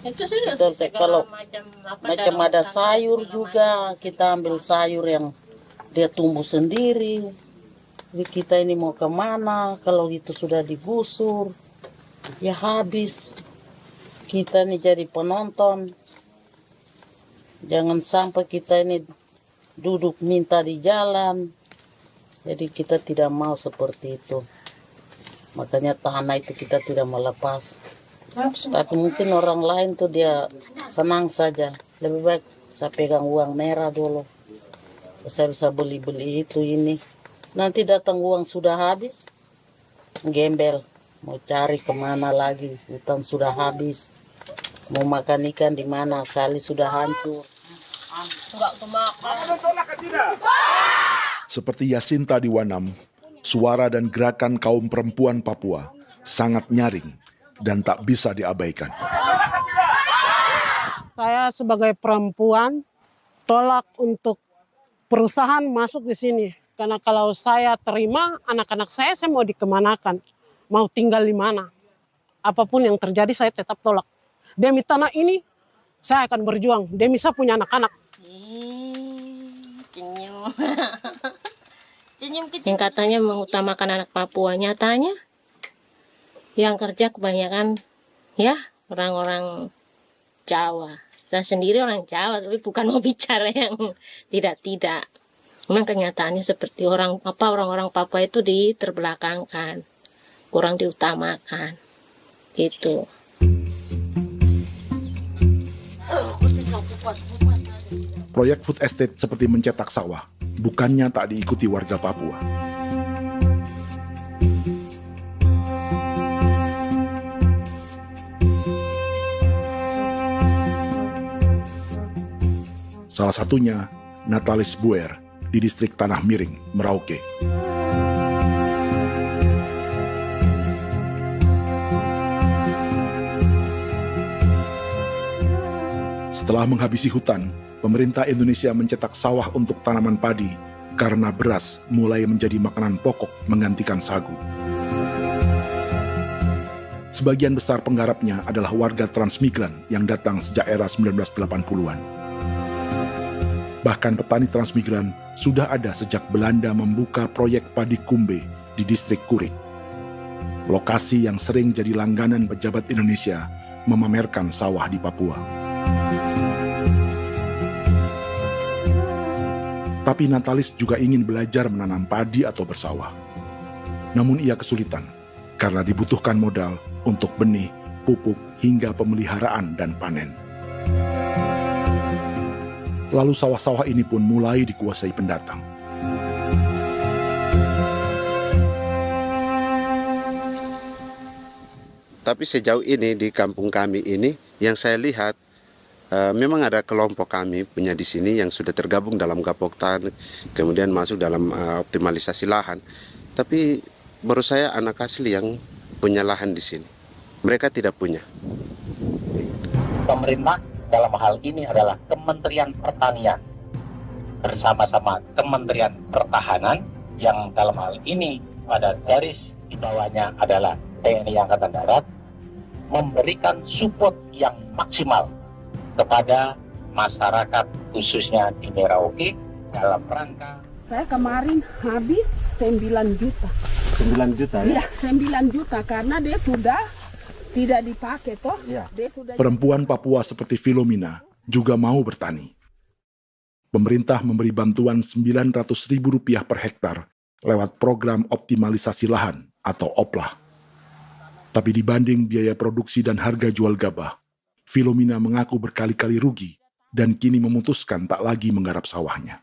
Itu sudah Kalau macam ada sayur juga, kita ambil sayur yang dia tumbuh sendiri. Jadi kita ini mau kemana, kalau itu sudah digusur, ya habis. Kita ini jadi penonton. Jangan sampai kita ini duduk minta di jalan. Jadi kita tidak mau seperti itu. Makanya tanah itu kita tidak melepas. Tapi mungkin orang lain tuh dia senang saja. Lebih baik saya pegang uang merah dulu. Saya bisa beli-beli itu ini. Nanti datang uang sudah habis, gembel, mau cari kemana lagi, hutan sudah habis, mau makan ikan di mana, kali sudah hancur. Seperti Yasinta di Wanam, suara dan gerakan kaum perempuan Papua sangat nyaring dan tak bisa diabaikan. Saya sebagai perempuan tolak untuk perusahaan masuk di sini. Karena kalau saya terima, anak-anak saya mau dikemanakan, mau tinggal di mana. Apapun yang terjadi saya tetap tolak. Demi tanah ini, saya akan berjuang. Demi saya punya anak-anak. Yang katanya mengutamakan anak Papua, nyatanya yang kerja kebanyakan ya orang-orang Jawa. Dan sendiri orang Jawa, tapi bukan mau bicara yang tidak-tidak. Memang kenyataannya seperti orang-orang Papua itu diterbelakangkan, kurang diutamakan, gitu. Proyek food estate seperti mencetak sawah, bukannya tak diikuti warga Papua. Salah satunya Natalis Buer di distrik Tanah Miring, Merauke. Setelah menghabisi hutan, pemerintah Indonesia mencetak sawah untuk tanaman padi karena beras mulai menjadi makanan pokok menggantikan sagu. Sebagian besar penggarapnya adalah warga transmigran yang datang sejak era 1980-an. Bahkan petani transmigran sudah ada sejak Belanda membuka proyek padi kumbe di distrik Kurik. Lokasi yang sering jadi langganan pejabat Indonesia memamerkan sawah di Papua. Tapi Natalis juga ingin belajar menanam padi atau bersawah. Namun ia kesulitan karena dibutuhkan modal untuk benih, pupuk, hingga pemeliharaan dan panen. Lalu sawah-sawah ini pun mulai dikuasai pendatang. Tapi sejauh ini di kampung kami ini yang saya lihat memang ada kelompok kami punya di sini yang sudah tergabung dalam Gapoktan, kemudian masuk dalam optimalisasi lahan. Tapi menurut saya anak asli yang punya lahan di sini. Mereka tidak punya. Pemerintah dalam hal ini adalah Kementerian Pertanian bersama-sama Kementerian Pertahanan yang dalam hal ini pada garis di bawahnya adalah TNI Angkatan Darat, memberikan support yang maksimal kepada masyarakat khususnya di Merauke dalam rangka. Saya kemarin habis 9 juta. 9 juta ya? Iya, 9 juta karena dia sudah tidak dipakai toh. Ya. Dia sudah... Perempuan Papua seperti Filomina juga mau bertani. Pemerintah memberi bantuan Rp900.000 per hektar lewat program optimalisasi lahan atau OPLAH. Tapi dibanding biaya produksi dan harga jual gabah, Filomina mengaku berkali-kali rugi dan kini memutuskan tak lagi menggarap sawahnya.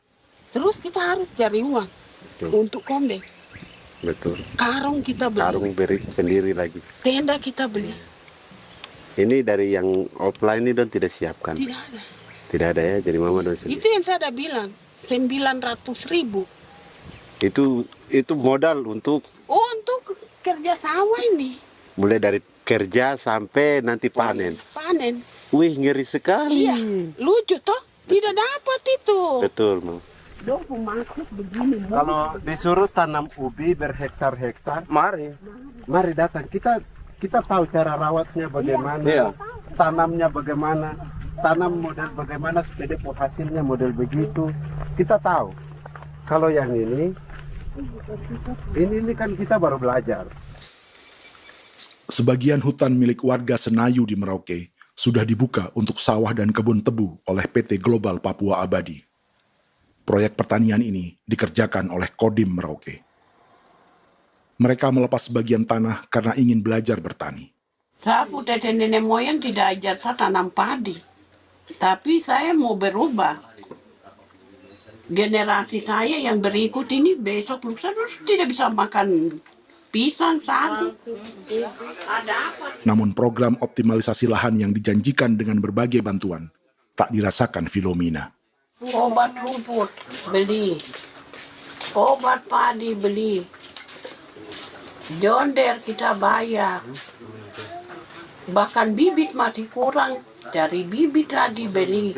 Terus kita harus cari uang untuk kombek. Betul. Karung kita beli. Karung beri sendiri lagi. Tenda kita beli. Ini dari yang offline ini don tidak siapkan. Tidak ada. Tidak ada ya, jadi mama don sendiri. Itu yang saya udah bilang, 900.000. Itu modal untuk? Oh, untuk kerja sawah ini. Mulai dari kerja sampai nanti panen. Panen. Wih, ngeri sekali. Iya, lucu toh? Tidak dapat itu. Betul, Mam. Kalau disuruh tanam ubi berhektar-hektar, mari datang. Kita tahu cara rawatnya bagaimana, iya. Tanamnya bagaimana, tanam model bagaimana supaya hasilnya model begitu. Kita tahu. Kalau yang ini kan kita baru belajar. Sebagian hutan milik warga Senayu di Merauke sudah dibuka untuk sawah dan kebun tebu oleh PT Global Papua Abadi. Proyek pertanian ini dikerjakan oleh Kodim Merauke. Mereka melepas sebagian tanah karena ingin belajar bertani. Saya punya nenek moyang tidak ajar saya tanam padi. Tapi saya mau berubah. Generasi saya yang berikut ini besok lusa terus tidak bisa makan pisang, sagu. Ada apa? Namun program optimalisasi lahan yang dijanjikan dengan berbagai bantuan tak dirasakan Filomina. Obat rumput beli, obat padi beli, jonder kita bayar, bahkan bibit masih kurang, cari bibit lagi beli.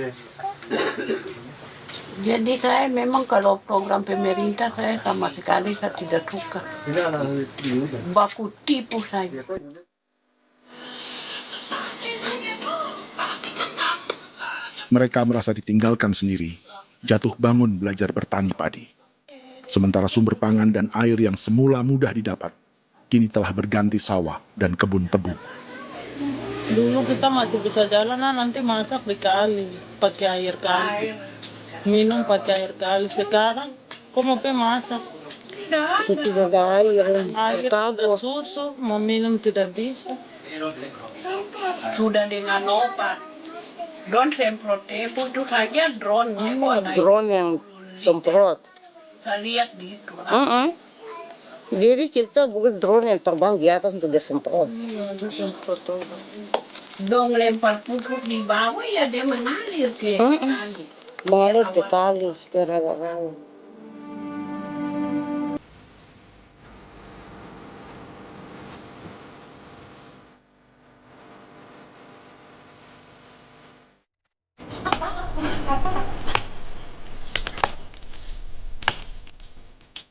Jadi saya memang kalau program pemerintah saya sama sekali saya tidak suka, baku tipu saya. Mereka merasa ditinggalkan sendiri, jatuh bangun belajar bertani padi. Sementara sumber pangan dan air yang semula mudah didapat, kini telah berganti sawah dan kebun tebu. Dulu kita masih bisa jalan, nanti masak di kali, pakai air kali. Minum pakai air kali. Sekarang, kok mau masak? Tidak ada air. Air ada susu, mau minum tidak bisa. Sudah dengan obat. Don semprot tebu itu saja drone. Drone yang semprot. Saya lihat di itu. Jadi kita bukan drone yang terbang di atas untuk disemprot. Dong lempar pupuk di bawah ya dia mengalir ke tali. Mengalir ke tali ke rawa-rawa.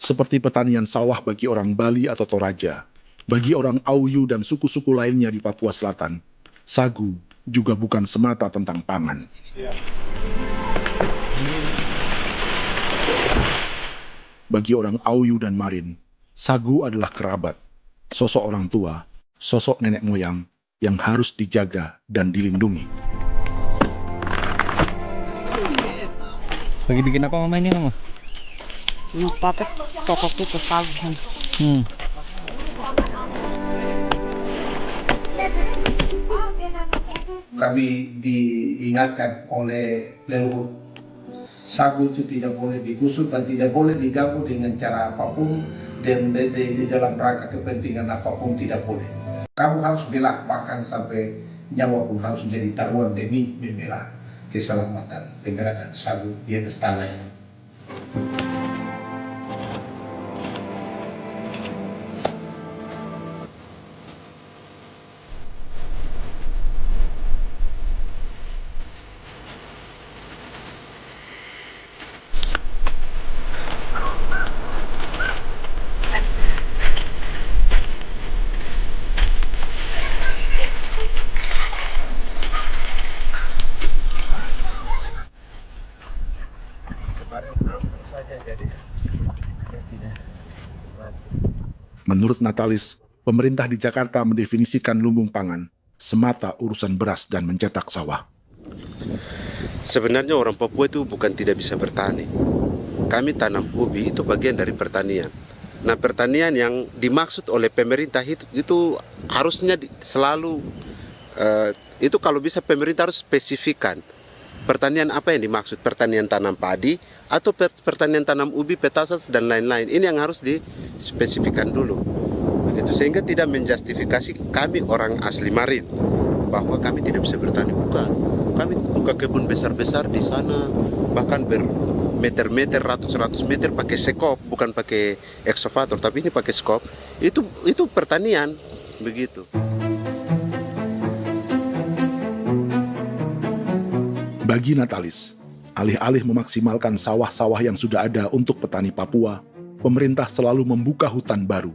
Seperti pertanian sawah bagi orang Bali atau Toraja, Bagi orang Auyu dan suku-suku lainnya di Papua Selatan, sagu juga bukan semata tentang pangan. Bagi orang Auyu dan Marin, sagu adalah kerabat, sosok orang tua, sosok nenek moyang yang harus dijaga dan dilindungi. Lagi bikin apa mama ini mama? Pakai toko itu sagu. Kami diingatkan oleh leluhur, sagu itu tidak boleh digusur dan tidak boleh diganggu dengan cara apapun, dan di dalam rangka kepentingan apapun tidak boleh. Kamu harus bela bahkan sampai nyawa pun harus menjadi taruhan demi membela keselamatan keberadaan sagu di atas tanah ini. Menurut Natalis, pemerintah di Jakarta mendefinisikan lumbung pangan semata urusan beras dan mencetak sawah. Sebenarnya orang Papua itu bukan tidak bisa bertani. Kami tanam ubi itu bagian dari pertanian. Nah, pertanian yang dimaksud oleh pemerintah itu harusnya selalu itu kalau bisa pemerintah harus spesifikkan pertanian apa yang dimaksud, pertanian tanam padi atau pertanian tanam ubi, petasan dan lain-lain. Ini yang harus dispesifikkan dulu. Begitu, sehingga tidak menjustifikasi kami orang asli Marin bahwa kami tidak bisa bertani. Bukan. Kami buka kebun besar-besar di sana, bahkan bermeter-meter, ratus-ratus meter pakai sekop, bukan pakai ekskavator, tapi ini pakai skop. Itu pertanian, begitu. Bagi Natalis, alih-alih memaksimalkan sawah-sawah yang sudah ada untuk petani Papua, pemerintah selalu membuka hutan baru,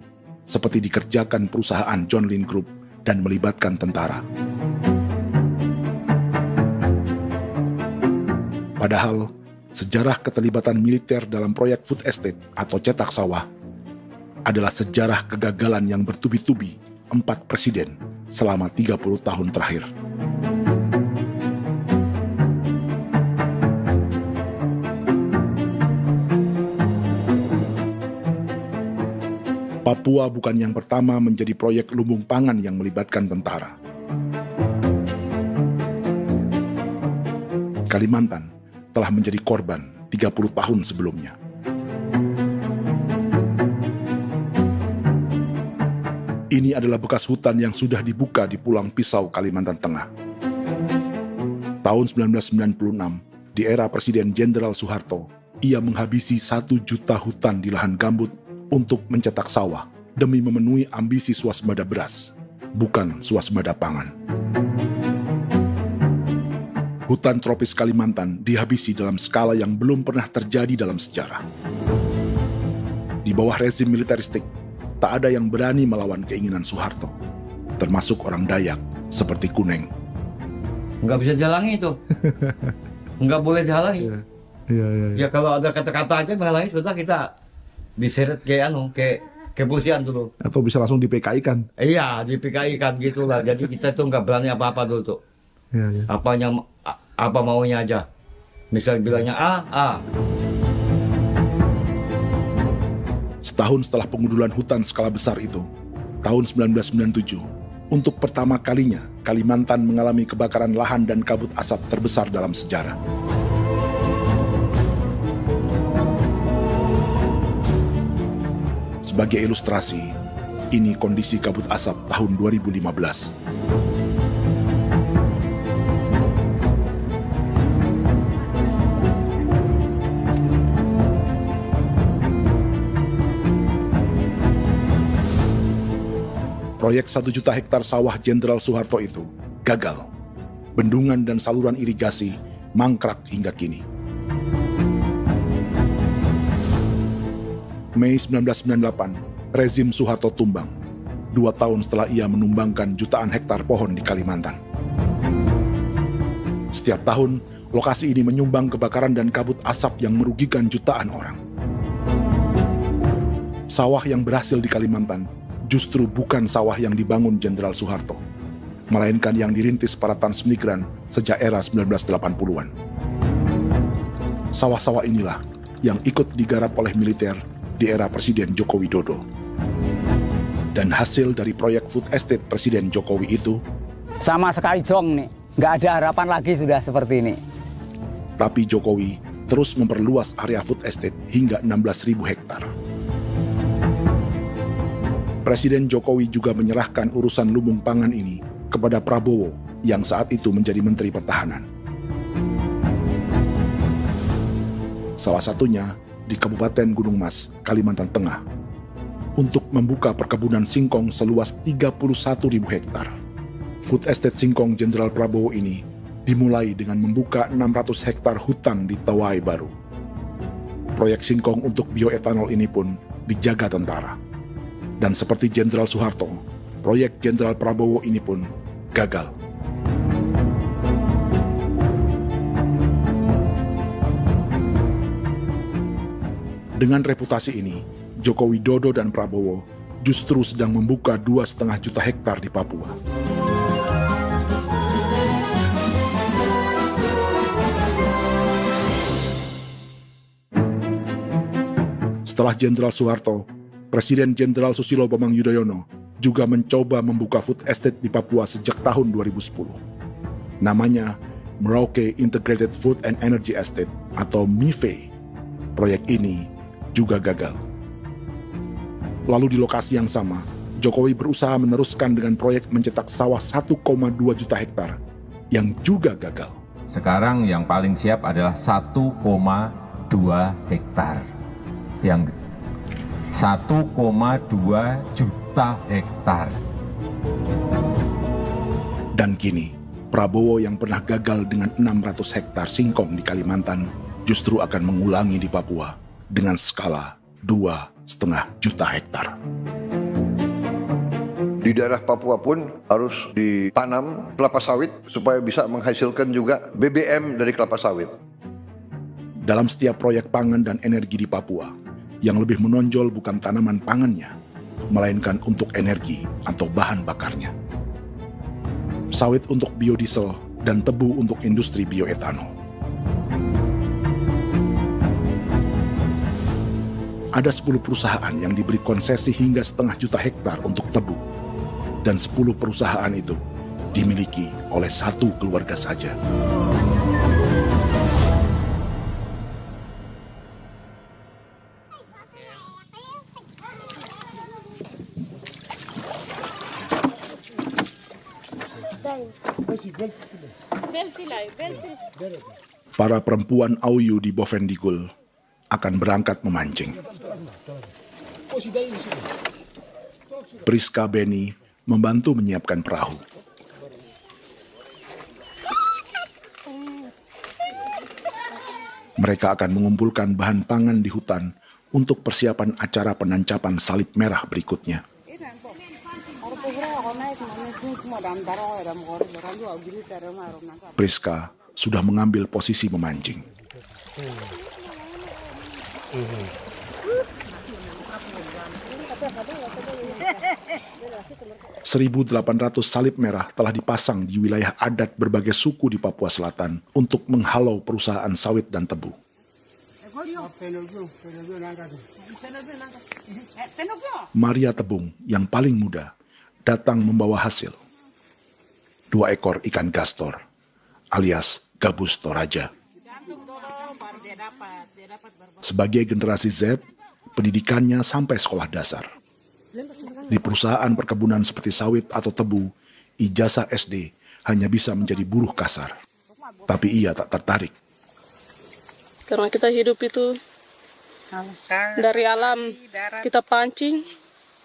seperti dikerjakan perusahaan John Lynn Group dan melibatkan tentara. Padahal, sejarah keterlibatan militer dalam proyek food estate atau cetak sawah adalah sejarah kegagalan yang bertubi-tubi 4 presiden selama 30 tahun terakhir. Papua bukan yang pertama menjadi proyek lumbung pangan yang melibatkan tentara. Kalimantan telah menjadi korban 30 tahun sebelumnya. Ini adalah bekas hutan yang sudah dibuka di Pulang Pisau, Kalimantan Tengah. Tahun 1996, di era Presiden Jenderal Soeharto, ia menghabisi 1 juta hutan di lahan gambut untuk mencetak sawah demi memenuhi ambisi swasembada beras, bukan swasembada pangan. Hutan tropis Kalimantan dihabisi dalam skala yang belum pernah terjadi dalam sejarah. Di bawah rezim militeristik, tak ada yang berani melawan keinginan Soeharto, termasuk orang Dayak seperti Kuneng. Nggak bisa dihalangi itu. Nggak boleh dihalangi. Ya kalau ada kata-kata aja menghalangi, sudah kita diseret ke kepolisian dulu. Atau bisa langsung di PKI-kan. Iya, di PKI-kan gitulah. Jadi kita tuh nggak berani apa-apa dulu tuh. Ya. Apa maunya aja. Misal bilangnya A. Setahun setelah pengundulan hutan skala besar itu, tahun 1997, untuk pertama kalinya Kalimantan mengalami kebakaran lahan dan kabut asap terbesar dalam sejarah. Sebagai ilustrasi, ini kondisi kabut asap tahun 2015. Proyek 1 juta hektar sawah Jenderal Soeharto itu gagal. Bendungan dan saluran irigasi mangkrak hingga kini. Mei 1998, rezim Soeharto tumbang. 2 tahun setelah ia menumbangkan jutaan hektar pohon di Kalimantan. Setiap tahun, lokasi ini menyumbang kebakaran dan kabut asap yang merugikan jutaan orang. Sawah yang berhasil di Kalimantan justru bukan sawah yang dibangun Jenderal Soeharto, melainkan yang dirintis para transmigran sejak era 1980-an. Sawah-sawah inilah yang ikut digarap oleh militer di era Presiden Joko Widodo. Dan hasil dari proyek food estate Presiden Jokowi itu sama sekali jong nih, nggak ada harapan lagi sudah seperti ini. Tapi Jokowi terus memperluas area food estate hingga 16.000 hektar. Presiden Jokowi juga menyerahkan urusan lumbung pangan ini kepada Prabowo yang saat itu menjadi Menteri Pertahanan. Salah satunya di Kabupaten Gunung Mas, Kalimantan Tengah, untuk membuka perkebunan singkong seluas 31.000 hektar. Food Estate Singkong Jenderal Prabowo ini dimulai dengan membuka 600 hektar hutan di Tawai Baru. Proyek singkong untuk bioetanol ini pun dijaga tentara. Dan seperti Jenderal Soeharto, proyek Jenderal Prabowo ini pun gagal. Dengan reputasi ini, Joko Widodo dan Prabowo justru sedang membuka 2,5 juta hektar di Papua. Setelah Jenderal Soeharto, Presiden Jenderal Susilo Bambang Yudhoyono juga mencoba membuka food estate di Papua sejak tahun 2010. Namanya Merauke Integrated Food and Energy Estate atau MIFE. Proyek ini juga gagal. Lalu di lokasi yang sama, Jokowi berusaha meneruskan dengan proyek mencetak sawah 1,2 juta hektar yang juga gagal. Sekarang yang paling siap adalah 1,2 hektar. Yang 1,2 juta hektar. Dan kini, Prabowo yang pernah gagal dengan 600 hektar singkong di Kalimantan justru akan mengulangi di Papua dengan skala 2,5 juta hektar. Di daerah Papua pun harus ditanam kelapa sawit supaya bisa menghasilkan juga BBM dari kelapa sawit. Dalam setiap proyek pangan dan energi di Papua, yang lebih menonjol bukan tanaman pangannya, melainkan untuk energi atau bahan bakarnya. Sawit untuk biodiesel dan tebu untuk industri bioetanol. Ada 10 perusahaan yang diberi konsesi hingga 0,5 juta hektar untuk tebu. Dan 10 perusahaan itu dimiliki oleh 1 keluarga saja. Para perempuan Auyu di Bovendigul akan berangkat memancing. Priska Beni membantu menyiapkan perahu. Mereka akan mengumpulkan bahan pangan di hutan untuk persiapan acara penancapan salib merah berikutnya. Priska sudah mengambil posisi memancing. 1.800 salib merah telah dipasang di wilayah adat berbagai suku di Papua Selatan untuk menghalau perusahaan sawit dan tebu. Maria Tebung yang paling muda datang membawa hasil. 2 ekor ikan gastor alias gabus toraja. Sebagai generasi Z, pendidikannya sampai sekolah dasar. Di perusahaan perkebunan seperti sawit atau tebu, ijazah SD hanya bisa menjadi buruh kasar. Tapi ia tak tertarik. Karena kita hidup itu dari alam, kita pancing,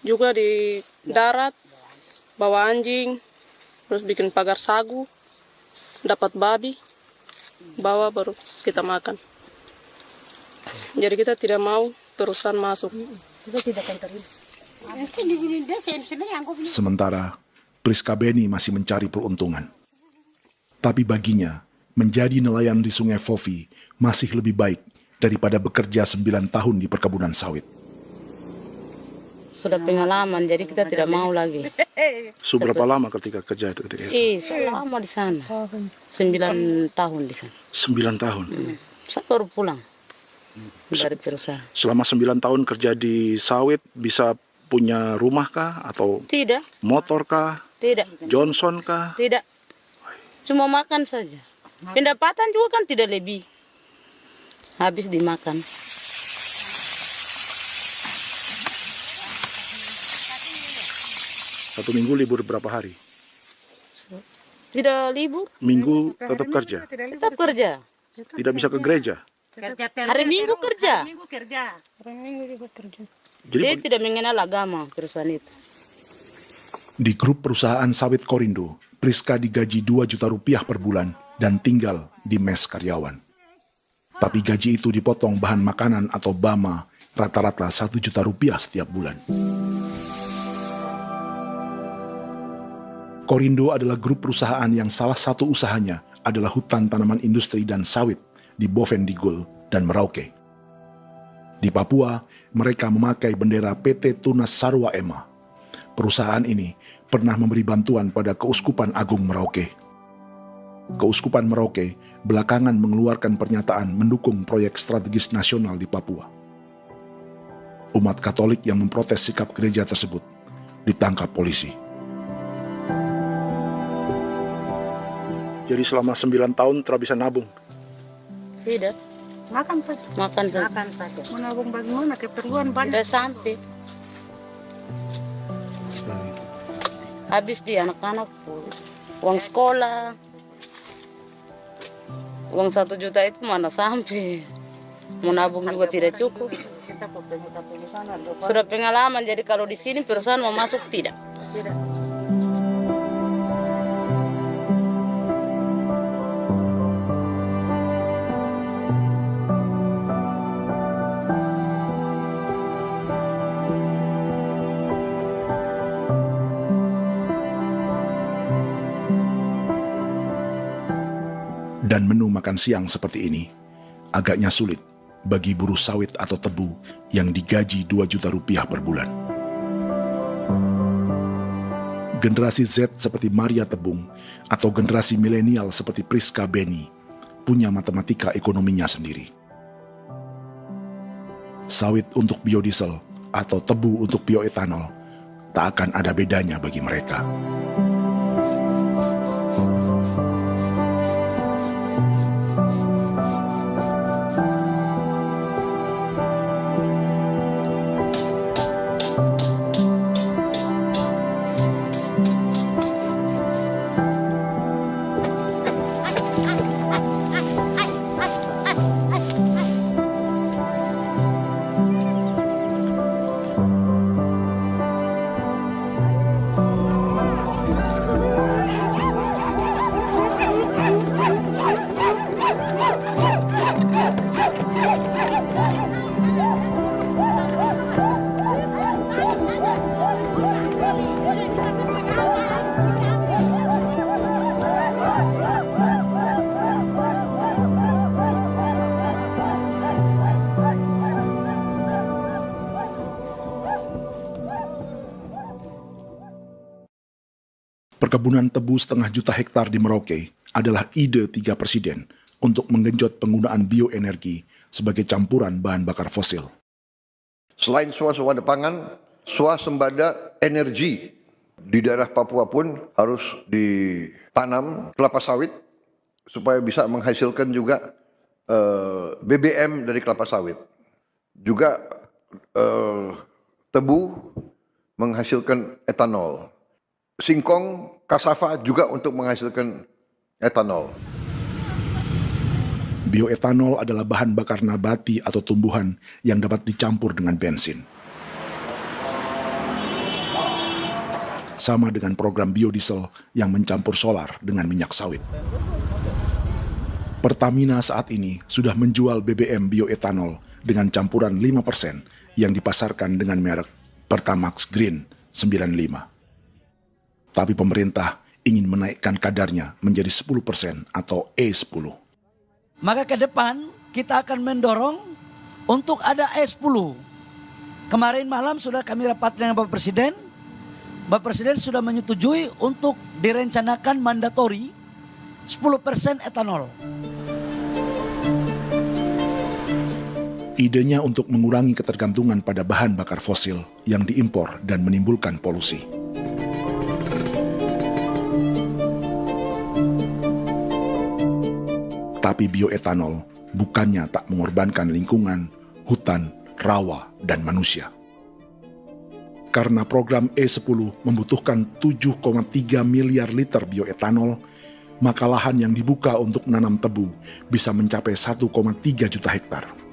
juga di darat, bawa anjing, terus bikin pagar sagu, dapat babi, bawa baru kita makan. Jadi kita tidak mau perusahaan masuk. Kita tidak akan terima. Sementara Priska Beni masih mencari peruntungan. Tapi baginya, menjadi nelayan di Sungai Fofi masih lebih baik daripada bekerja 9 tahun di perkebunan sawit. Sudah pengalaman, jadi kita tidak mau lagi. Sudah berapa lama ketika kerja itu? Selama di sana. 9 tahun di sana. 9 tahun? Saya baru pulang dari perusahaan. Selama 9 tahun kerja di sawit, bisa punya rumah kah? Atau tidak. Motor kah? Tidak. Johnson kah? Tidak. Cuma makan saja. Pendapatan juga kan tidak lebih. Habis dimakan. Satu minggu libur berapa hari? Tidak libur. Minggu tetap kerja? Tetap kerja. Tidak bisa ke gereja? Hari Minggu kerja. Hari Minggu juga kerja. Dia tidak mengenal agama perusahaan itu. Di grup perusahaan sawit Korindo, Priska digaji 2 juta rupiah per bulan dan tinggal di mes karyawan. Tapi gaji itu dipotong bahan makanan atau BAMA rata-rata 1 juta rupiah setiap bulan. Korindo adalah grup perusahaan yang salah satu usahanya adalah hutan tanaman industri dan sawit di Bovendigul dan Merauke. Di Papua, mereka memakai bendera PT Tunas Sarwa Ema. Perusahaan ini pernah memberi bantuan pada Keuskupan Agung Merauke. Keuskupan Merauke belakangan mengeluarkan pernyataan mendukung proyek strategis nasional di Papua. Umat Katolik yang memprotes sikap gereja tersebut ditangkap polisi. Jadi selama 9 tahun tidak bisa nabung? Tidak. Makan saja. Makan saja. Makan saja. Menabung bagaimana? Keperluan banyak. Tidak sampai. Habis di anak-anak uang sekolah. Uang 1 juta itu mana sampai. Mau nabung juga tidak cukup. Sudah pengalaman, jadi kalau di sini perusahaan mau masuk tidak. Tidak. Dan menu makan siang seperti ini agaknya sulit bagi buruh sawit atau tebu yang digaji 2 juta rupiah per bulan. Generasi Z seperti Maria Tebung atau generasi milenial seperti Priska Beni punya matematika ekonominya sendiri. Sawit untuk biodiesel atau tebu untuk bioetanol tak akan ada bedanya bagi mereka. Perkebunan tebu 1,5 juta hektar di Merauke adalah ide 3 presiden untuk menggenjot penggunaan bioenergi sebagai campuran bahan bakar fosil. Selain swasembada pangan, swasembada energi di daerah Papua pun harus ditanam kelapa sawit supaya bisa menghasilkan juga BBM dari kelapa sawit. Juga tebu menghasilkan etanol. Singkong, kasava juga untuk menghasilkan etanol. Bioetanol adalah bahan bakar nabati atau tumbuhan yang dapat dicampur dengan bensin. Sama dengan program biodiesel yang mencampur solar dengan minyak sawit. Pertamina saat ini sudah menjual BBM bioetanol dengan campuran 5% yang dipasarkan dengan merek Pertamax Green 95. Tapi pemerintah ingin menaikkan kadarnya menjadi 10% atau E10. Maka ke depan kita akan mendorong untuk ada E10. Kemarin malam sudah kami rapat dengan Bapak Presiden. Bapak Presiden sudah menyetujui untuk direncanakan mandatori 10% etanol. Idenya untuk mengurangi ketergantungan pada bahan bakar fosil yang diimpor dan menimbulkan polusi. Tapi bioetanol bukannya tak mengorbankan lingkungan, hutan, rawa, dan manusia. Karena program E10 membutuhkan 7,3 miliar liter bioetanol, maka lahan yang dibuka untuk menanam tebu bisa mencapai 1,3 juta hektar.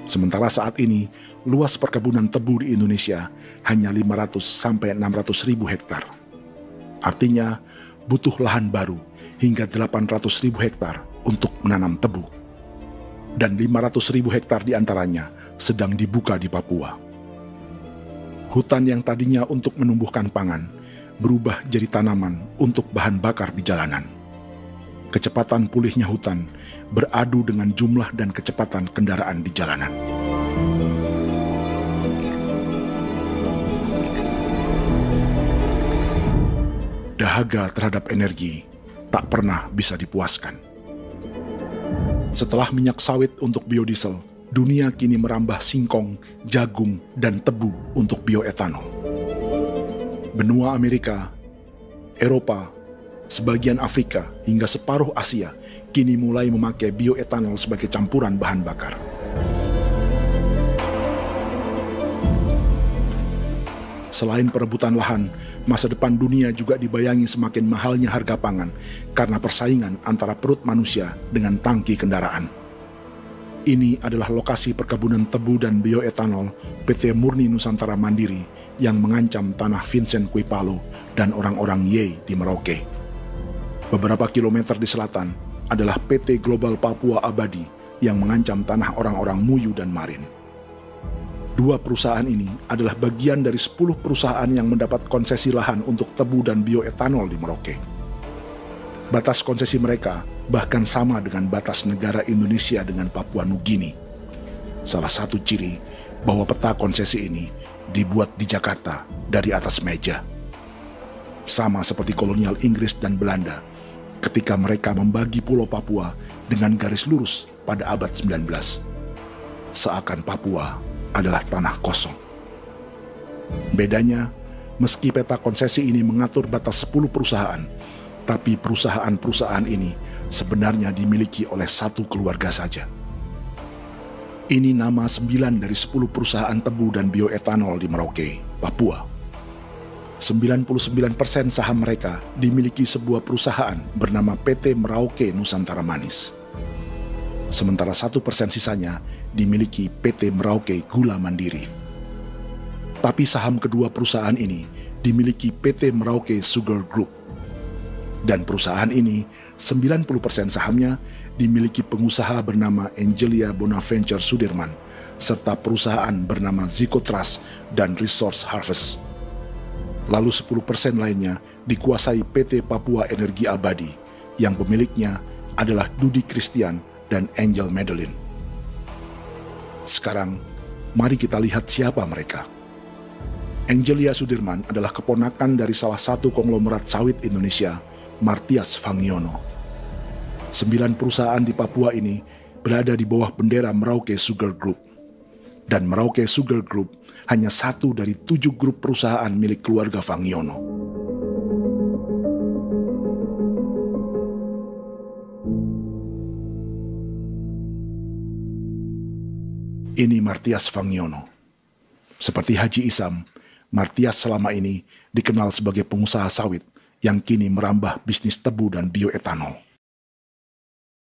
Sementara saat ini, luas perkebunan tebu di Indonesia hanya 500 sampai 600 ribu hektar. Artinya, butuh lahan baru hingga 800 ribu hektar untuk menanam tebu. Dan 500 ribu hektar diantaranya sedang dibuka di Papua. Hutan yang tadinya untuk menumbuhkan pangan berubah jadi tanaman untuk bahan bakar di jalanan. Kecepatan pulihnya hutan beradu dengan jumlah dan kecepatan kendaraan di jalanan. Dahaga terhadap energi tak pernah bisa dipuaskan. Setelah minyak sawit untuk biodiesel, dunia kini merambah singkong, jagung, dan tebu untuk bioetanol. Benua Amerika, Eropa, sebagian Afrika, hingga separuh Asia kini mulai memakai bioetanol sebagai campuran bahan bakar. Selain perebutan lahan, masa depan dunia juga dibayangi semakin mahalnya harga pangan karena persaingan antara perut manusia dengan tangki kendaraan. Ini adalah lokasi perkebunan tebu dan bioetanol PT Murni Nusantara Mandiri yang mengancam tanah Vincent Quipalo dan orang-orang Ye di Merauke. Beberapa kilometer di selatan adalah PT Global Papua Abadi yang mengancam tanah orang-orang Muyu dan Marin. Dua perusahaan ini adalah bagian dari 10 perusahaan yang mendapat konsesi lahan untuk tebu dan bioetanol di Merauke. Batas konsesi mereka bahkan sama dengan batas negara Indonesia dengan Papua Nugini. Salah satu ciri bahwa peta konsesi ini dibuat di Jakarta dari atas meja. Sama seperti kolonial Inggris dan Belanda ketika mereka membagi Pulau Papua dengan garis lurus pada abad 19. Seakan Papua adalah tanah kosong. Bedanya, meski peta konsesi ini mengatur batas 10 perusahaan, tapi perusahaan-perusahaan ini sebenarnya dimiliki oleh satu keluarga saja. Ini nama 9 dari 10 perusahaan tebu dan bioetanol di Merauke, Papua. 99% saham mereka dimiliki sebuah perusahaan bernama PT Merauke Nusantara Manis. Sementara 1% sisanya dimiliki PT Merauke Gula Mandiri. Tapi saham kedua perusahaan ini dimiliki PT Merauke Sugar Group. Dan perusahaan ini 90% sahamnya dimiliki pengusaha bernama Angelia Bonaventure Sudirman serta perusahaan bernama Zico Trust dan Resource Harvest. Lalu 10% lainnya dikuasai PT Papua Energi Abadi yang pemiliknya adalah Dudi Christian dan Angel Madeline. Sekarang, mari kita lihat siapa mereka. Angelia Sudirman adalah keponakan dari salah satu konglomerat sawit Indonesia, Martias Fangiono. 9 perusahaan di Papua ini berada di bawah bendera Merauke Sugar Group. Dan Merauke Sugar Group hanya satu dari 7 grup perusahaan milik keluarga Fangiono. Ini Martias Fangiono. Seperti Haji Isam, Martias selama ini dikenal sebagai pengusaha sawit yang kini merambah bisnis tebu dan bioetanol.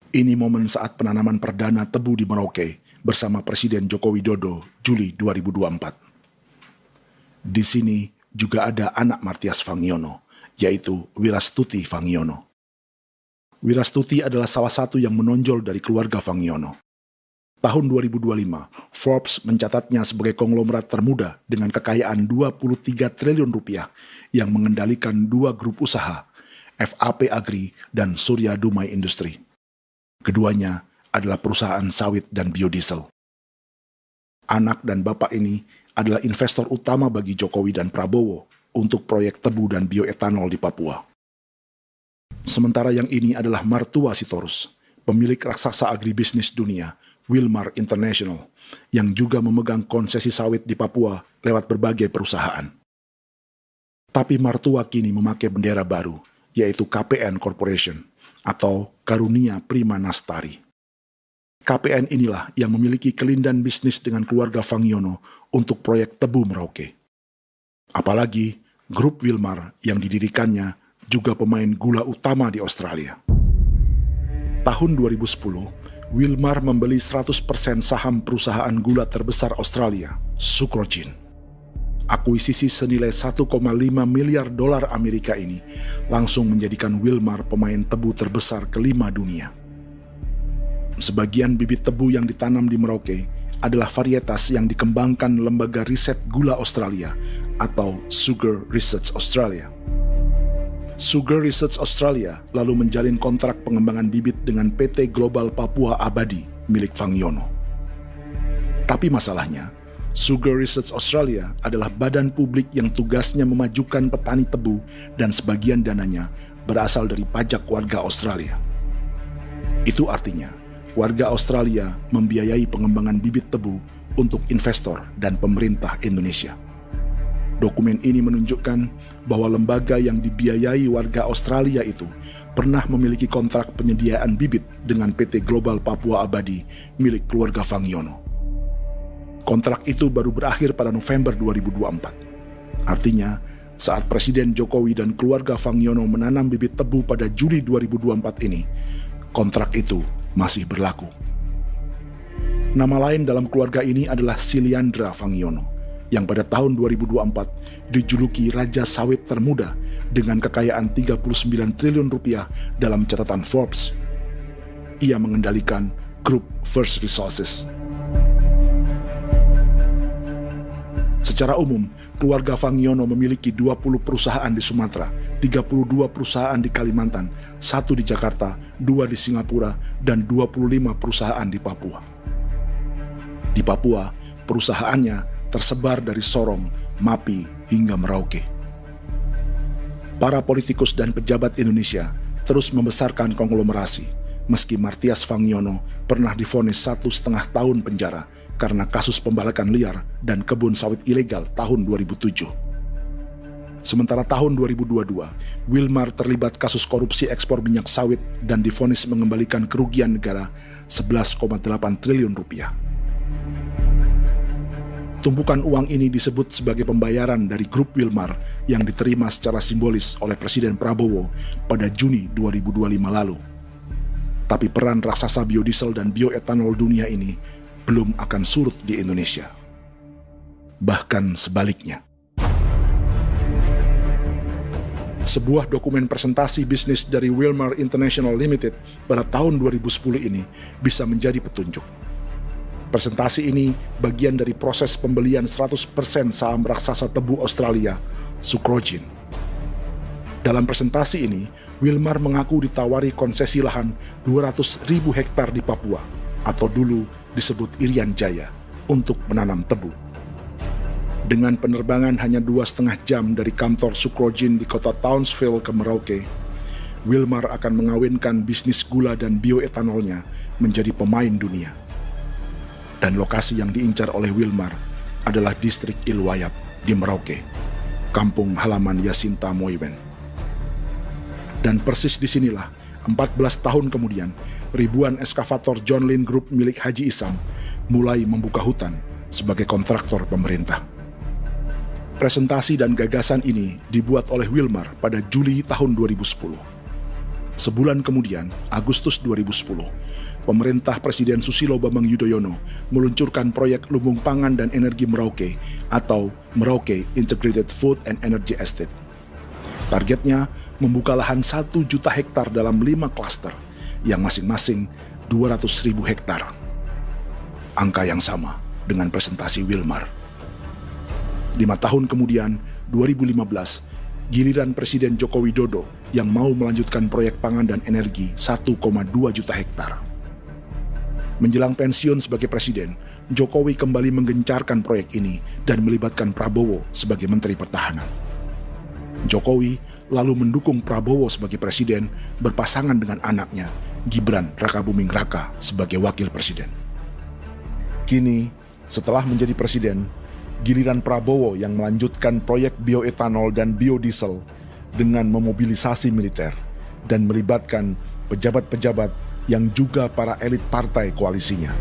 Ini momen saat penanaman perdana tebu di Merauke bersama Presiden Joko Widodo Juli 2024. Di sini juga ada anak Martias Fangiono, yaitu Wirastuti Fangiono. Wirastuti adalah salah satu yang menonjol dari keluarga Fangiono. Tahun 2025, Forbes mencatatnya sebagai konglomerat termuda dengan kekayaan 23 triliun rupiah yang mengendalikan 2 grup usaha, FAP Agri dan Surya Dumai Industri. Keduanya adalah perusahaan sawit dan biodiesel. Anak dan bapak ini adalah investor utama bagi Jokowi dan Prabowo untuk proyek tebu dan bioetanol di Papua. Sementara yang ini adalah Martua Sitorus, pemilik raksasa agribisnis dunia, Wilmar International, yang juga memegang konsesi sawit di Papua lewat berbagai perusahaan. Tapi Martua kini memakai bendera baru, yaitu KPN Corporation, atau Karunia Prima Nastari. KPN inilah yang memiliki kelindan bisnis dengan keluarga Fangiono untuk proyek tebu Merauke. Apalagi, grup Wilmar yang didirikannya juga pemain gula utama di Australia. Tahun 2010, Wilmar membeli 100% saham perusahaan gula terbesar Australia, Sucrogin. Akuisisi senilai 1,5 miliar dolar Amerika ini langsung menjadikan Wilmar pemain tebu terbesar kelima dunia. Sebagian bibit tebu yang ditanam di Merauke adalah varietas yang dikembangkan Lembaga Riset Gula Australia atau Sugar Research Australia. Sugar Research Australia lalu menjalin kontrak pengembangan bibit dengan PT Global Papua Abadi milik Fangiono. Tapi masalahnya, Sugar Research Australia adalah badan publik yang tugasnya memajukan petani tebu dan sebagian dananya berasal dari pajak warga Australia. Itu artinya, warga Australia membiayai pengembangan bibit tebu untuk investor dan pemerintah Indonesia. Dokumen ini menunjukkan bahwa lembaga yang dibiayai warga Australia itu pernah memiliki kontrak penyediaan bibit dengan PT Global Papua Abadi milik keluarga Fangiono. Kontrak itu baru berakhir pada November 2024. Artinya, saat Presiden Jokowi dan keluarga Fangiono menanam bibit tebu pada Juli 2024 ini, kontrak itu masih berlaku. Nama lain dalam keluarga ini adalah Siliandra Fangiono, yang pada tahun 2024 dijuluki Raja Sawit Termuda dengan kekayaan 39 triliun rupiah dalam catatan Forbes. Ia mengendalikan grup First Resources. Secara umum, keluarga Fangiono memiliki 20 perusahaan di Sumatera, 32 perusahaan di Kalimantan, 1 di Jakarta, 2 di Singapura, dan 25 perusahaan di Papua. Di Papua, perusahaannya tersebar dari Sorong, Mapi, hingga Merauke. Para politikus dan pejabat Indonesia terus membesarkan konglomerasi, meski Martias Fangiono pernah divonis 1,5 tahun penjara karena kasus pembalakan liar dan kebun sawit ilegal tahun 2007. Sementara tahun 2022, Wilmar terlibat kasus korupsi ekspor minyak sawit dan divonis mengembalikan kerugian negara 11,8 triliun rupiah. Tumpukan uang ini disebut sebagai pembayaran dari grup Wilmar yang diterima secara simbolis oleh Presiden Prabowo pada Juni 2025 lalu. Tapi peran raksasa biodiesel dan bioetanol dunia ini belum akan surut di Indonesia. Bahkan sebaliknya. Sebuah dokumen presentasi bisnis dari Wilmar International Limited pada tahun 2010 ini bisa menjadi petunjuk. Presentasi ini bagian dari proses pembelian 100% saham raksasa tebu Australia, Sucrogin. Dalam presentasi ini, Wilmar mengaku ditawari konsesi lahan 200.000 hektar di Papua, atau dulu disebut Irian Jaya, untuk menanam tebu. Dengan penerbangan hanya 2,5 jam dari kantor Sucrogin di kota Townsville ke Merauke, Wilmar akan mengawinkan bisnis gula dan bioetanolnya menjadi pemain dunia. Dan lokasi yang diincar oleh Wilmar adalah distrik Ilwayap di Merauke, kampung halaman Yasinta Moiwen. Dan persis disinilah, 14 tahun kemudian, ribuan eskavator John Lynn Group milik Haji Isam mulai membuka hutan sebagai kontraktor pemerintah. Presentasi dan gagasan ini dibuat oleh Wilmar pada Juli tahun 2010. Sebulan kemudian, Agustus 2010, pemerintah Presiden Susilo Bambang Yudhoyono meluncurkan proyek Lumbung Pangan dan Energi Merauke atau Merauke Integrated Food and Energy Estate. Targetnya membuka lahan 1 juta hektar dalam 5 klaster yang masing-masing 200.000 hektar. Angka yang sama dengan presentasi Wilmar. 5 tahun kemudian, 2015, giliran Presiden Joko Widodo yang mau melanjutkan proyek pangan dan energi 1,2 juta hektar. Menjelang pensiun sebagai presiden, Jokowi kembali menggencarkan proyek ini dan melibatkan Prabowo sebagai Menteri Pertahanan. Jokowi lalu mendukung Prabowo sebagai presiden berpasangan dengan anaknya, Gibran Rakabuming Raka sebagai wakil presiden. Kini, setelah menjadi presiden, giliran Prabowo yang melanjutkan proyek bioetanol dan biodiesel dengan memobilisasi militer dan melibatkan pejabat-pejabat yang juga para elit partai koalisinya.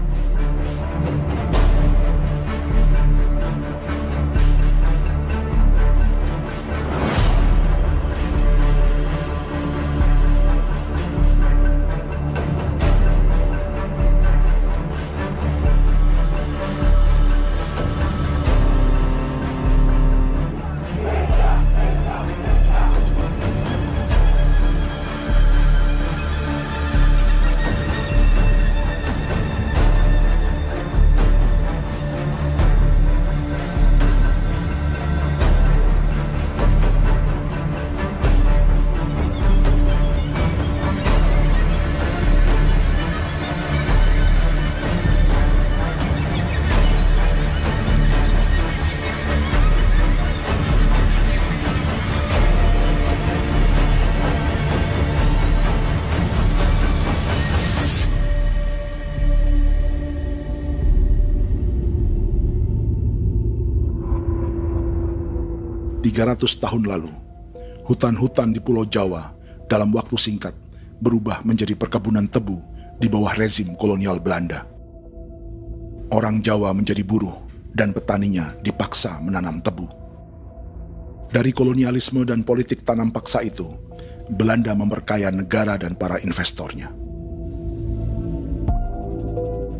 Tahun lalu, hutan-hutan di Pulau Jawa dalam waktu singkat berubah menjadi perkebunan tebu di bawah rezim kolonial Belanda. Orang Jawa menjadi buruh dan petaninya dipaksa menanam tebu. Dari kolonialisme dan politik tanam paksa itu, Belanda memperkaya negara dan para investornya.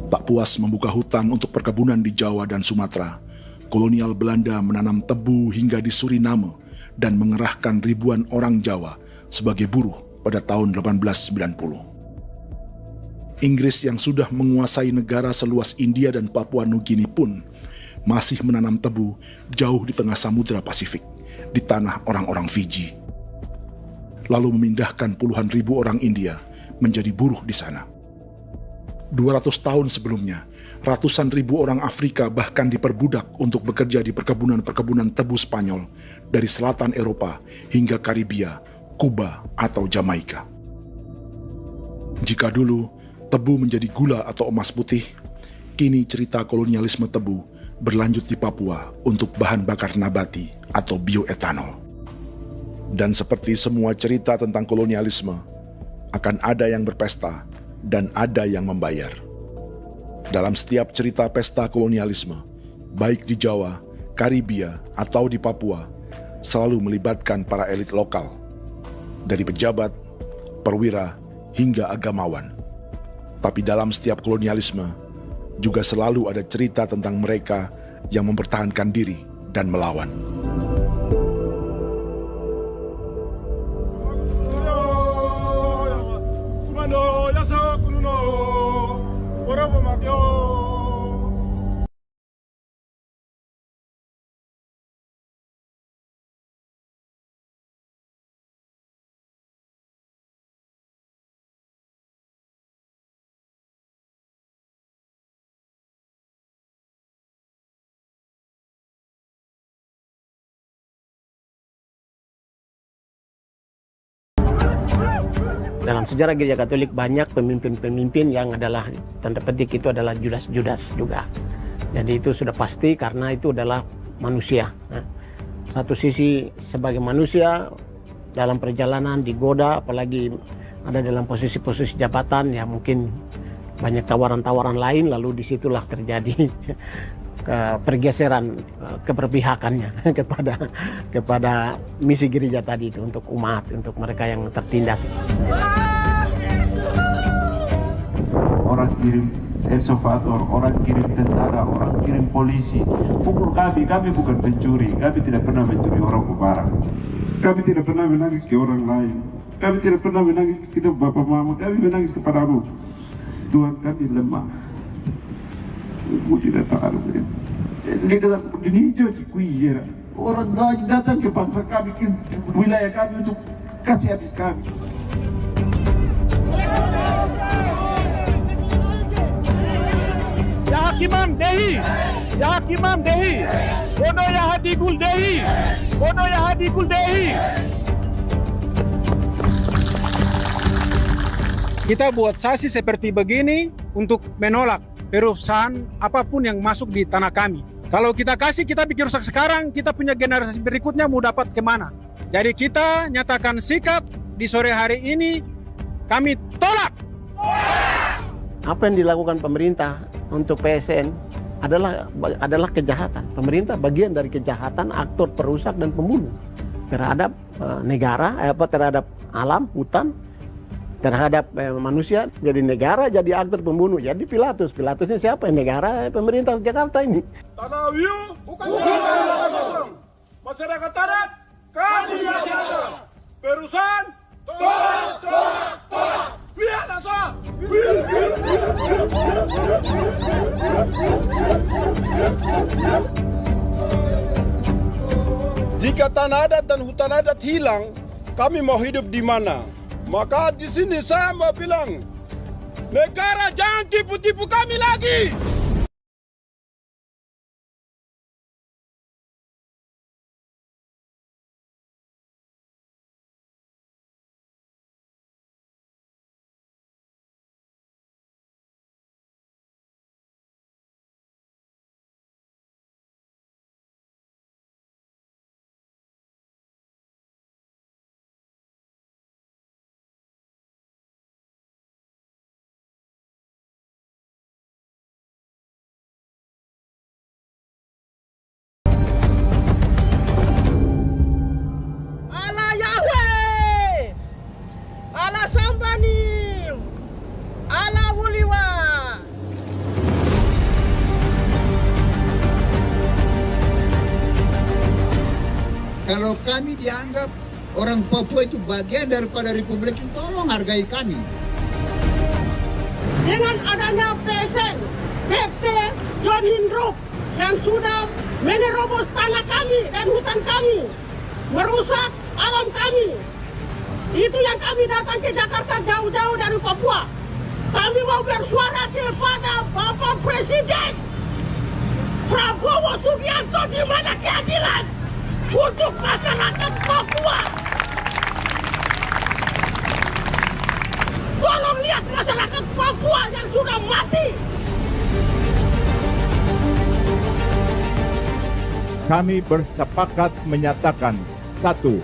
Tak puas membuka hutan untuk perkebunan di Jawa dan Sumatera, kolonial Belanda menanam tebu hingga di Suriname dan mengerahkan ribuan orang Jawa sebagai buruh pada tahun 1890. Inggris yang sudah menguasai negara seluas India dan Papua Nugini pun masih menanam tebu jauh di tengah Samudra Pasifik, di tanah orang-orang Fiji. Lalu memindahkan puluhan ribu orang India menjadi buruh di sana. 200 tahun sebelumnya, ratusan ribu orang Afrika bahkan diperbudak untuk bekerja di perkebunan-perkebunan tebu Spanyol dari selatan Eropa hingga Karibia, Kuba, atau Jamaika. Jika dulu tebu menjadi gula atau emas putih, kini cerita kolonialisme tebu berlanjut di Papua untuk bahan bakar nabati atau bioetanol. Dan seperti semua cerita tentang kolonialisme, akan ada yang berpesta dan ada yang membayar. Dalam setiap cerita pesta kolonialisme, baik di Jawa, Karibia, atau di Papua, selalu melibatkan para elit lokal, dari pejabat, perwira, hingga agamawan. Tapi dalam setiap kolonialisme, juga selalu ada cerita tentang mereka yang mempertahankan diri dan melawan. Dalam sejarah Gereja Katolik banyak pemimpin-pemimpin yang adalah, tanda petik itu adalah Judas-Judas juga. Jadi itu sudah pasti karena itu adalah manusia. Satu sisi sebagai manusia dalam perjalanan digoda, apalagi ada dalam posisi-posisi jabatan, ya mungkin banyak tawaran-tawaran lain, lalu disitulah terjadi pergeseran keberpihakannya kepada misi gereja tadi itu untuk umat, untuk mereka yang tertindas. Orang kirim eksavator, orang kirim tentara, orang kirim polisi. Pukul kami bukan pencuri, kami tidak pernah mencuri orang barang. Kami tidak pernah menangis ke orang lain. Kami tidak pernah menangis ke kita bapak mama, kami menangis kepadamu. Tuhan kami lemah. Mesti datang dia kata ini hijau cikui ya. Orang datang ke bangsa kami, ke wilayah kami untuk kasih habis kami. Ya Hakimam Dehi, Ya Hakimam Dehi, Bono Ya Hadikul Dehi, Bono Ya Hadikul Dehi. Kita buat sasi seperti begini untuk menolak perusahaan apapun yang masuk di tanah kami. Kalau kita kasih, kita bikin rusak sekarang, kita punya generasi berikutnya mau dapat kemana. Jadi kita nyatakan sikap di sore hari ini, kami tolak. Apa yang dilakukan pemerintah untuk PSN adalah kejahatan. Pemerintah bagian dari kejahatan, aktor perusak dan pembunuh terhadap negara, terhadap alam, hutan, terhadap manusia. Jadi negara jadi aktor pembunuh. Jadi Pilatusnya siapa? Negara, pemerintah Jakarta ini. Tanah Wiu bukan kosong. Masyarakat tanah kami masyarakat. Perusahaan tolak. Lihat asal. Jika tanah adat dan hutan adat hilang, kami mau hidup di mana? Maka di sini saya mau bilang, negara jangan tipu-tipu kami lagi. Kalau kami dianggap orang Papua itu bagian daripada Republik ini, tolong hargai kami. Dengan adanya PSN, PT John Lindrop yang sudah menerobos tanah kami dan hutan kami, merusak alam kami. Itu yang kami datang ke Jakarta jauh-jauh dari Papua. Kami mau bersuara kepada Bapak Presiden Prabowo Subianto, di mana keadilan untuk masyarakat Papua. Tolong lihat masyarakat Papua yang sudah mati. Kami bersepakat menyatakan, 1.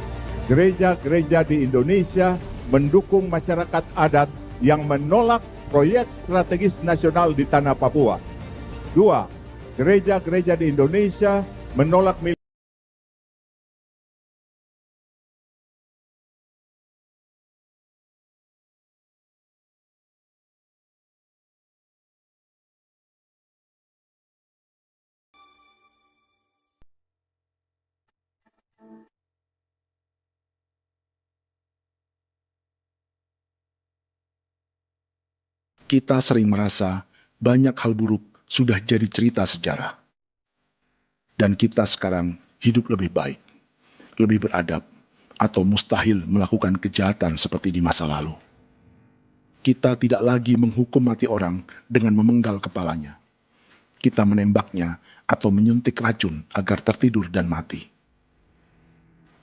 Gereja-gereja di Indonesia mendukung masyarakat adat yang menolak proyek strategis nasional di tanah Papua. 2. Gereja-gereja di Indonesia menolak Kita sering merasa banyak hal buruk sudah jadi cerita sejarah. Dan kita sekarang hidup lebih baik, lebih beradab, atau mustahil melakukan kejahatan seperti di masa lalu. Kita tidak lagi menghukum mati orang dengan memenggal kepalanya. Kita menembaknya atau menyuntik racun agar tertidur dan mati.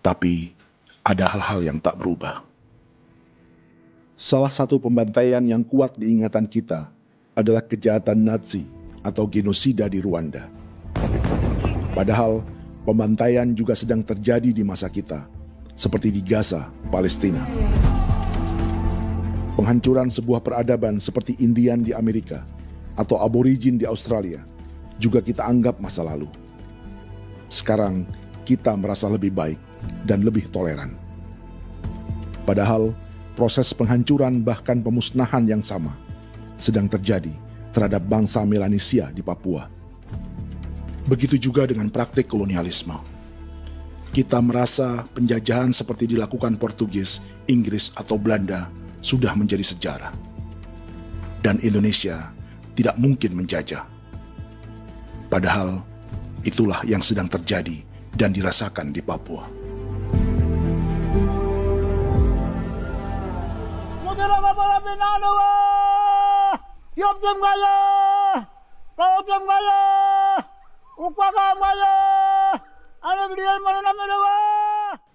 Tapi ada hal-hal yang tak berubah. Salah satu pembantaian yang kuat di ingatan kita adalah kejahatan Nazi atau genosida di Rwanda. Padahal pembantaian juga sedang terjadi di masa kita, seperti di Gaza, Palestina. Penghancuran sebuah peradaban seperti Indian di Amerika atau aborigin di Australia juga kita anggap masa lalu. Sekarang kita merasa lebih baik dan lebih toleran. Padahal proses penghancuran bahkan pemusnahan yang sama sedang terjadi terhadap bangsa Melanesia di Papua. Begitu juga dengan praktik kolonialisme. Kita merasa penjajahan seperti dilakukan Portugis, Inggris, atau Belanda sudah menjadi sejarah. Dan Indonesia tidak mungkin menjajah. Padahal itulah yang sedang terjadi dan dirasakan di Papua.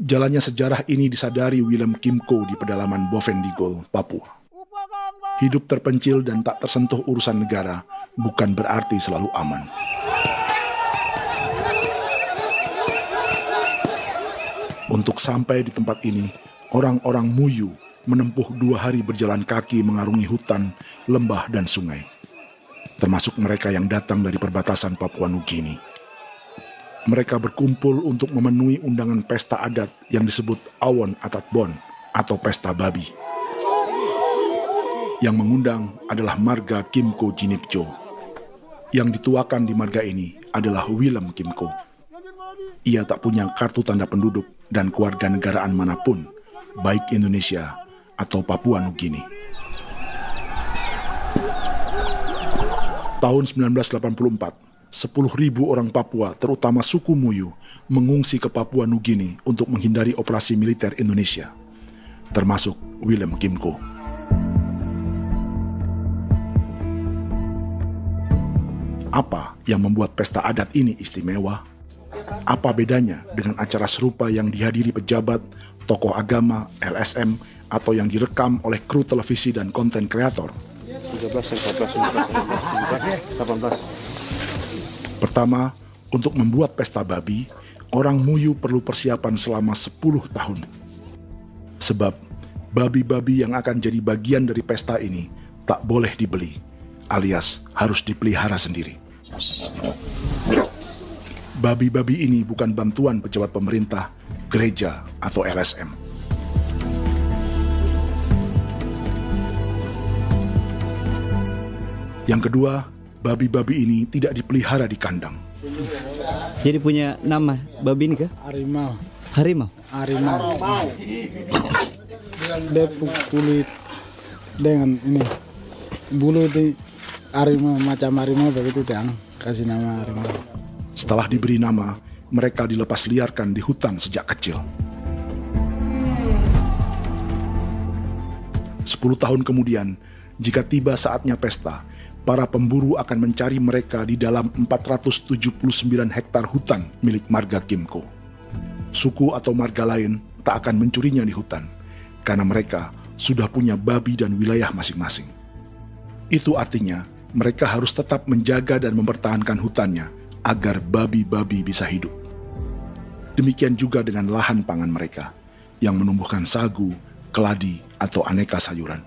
Jalannya sejarah ini disadari Willem Kimco di pedalaman Bovendigol, Papua. Hidup terpencil dan tak tersentuh urusan negara bukan berarti selalu aman. Untuk sampai di tempat ini, orang-orang Muyu menempuh 2 hari berjalan kaki mengarungi hutan, lembah, dan sungai. Termasuk mereka yang datang dari perbatasan Papua Nugini. Mereka berkumpul untuk memenuhi undangan pesta adat yang disebut Awon Atat Bon atau Pesta Babi. Yang mengundang adalah marga Kimco Jinipjo. Yang dituakan di marga ini adalah Willem Kimco. Ia tak punya kartu tanda penduduk dan kewarganegaraan manapun, baik Indonesia atau Papua Nugini. Tahun 1984, 10.000 orang Papua, terutama suku Muyu, mengungsi ke Papua Nugini untuk menghindari operasi militer Indonesia, termasuk Willem Kimco. Apa yang membuat pesta adat ini istimewa? Apa bedanya dengan acara serupa yang dihadiri pejabat, tokoh agama, LSM, atau yang direkam oleh kru televisi dan konten kreator? 13, 14, 15, 18. Pertama, untuk membuat pesta babi, orang Muyu perlu persiapan selama 10 tahun. Sebab, babi-babi yang akan jadi bagian dari pesta ini tak boleh dibeli, alias harus dipelihara sendiri. Babi-babi ini bukan bantuan pejabat pemerintah, gereja, atau LSM. Yang kedua, babi-babi ini tidak dipelihara di kandang. Jadi punya nama babi ini kah? Harimau. Harimau? Harimau. Dia kulit dengan ini bulu di harimau, macam harimau begitu dia kasih nama harimau. Setelah diberi nama, mereka dilepas liarkan di hutan sejak kecil. 10 tahun kemudian, jika tiba saatnya pesta, para pemburu akan mencari mereka di dalam 479 hektar hutan milik marga Kimco. Suku atau marga lain tak akan mencurinya di hutan, karena mereka sudah punya babi dan wilayah masing-masing. Itu artinya, mereka harus tetap menjaga dan mempertahankan hutannya agar babi-babi bisa hidup. Demikian juga dengan lahan pangan mereka, yang menumbuhkan sagu, keladi, atau aneka sayuran.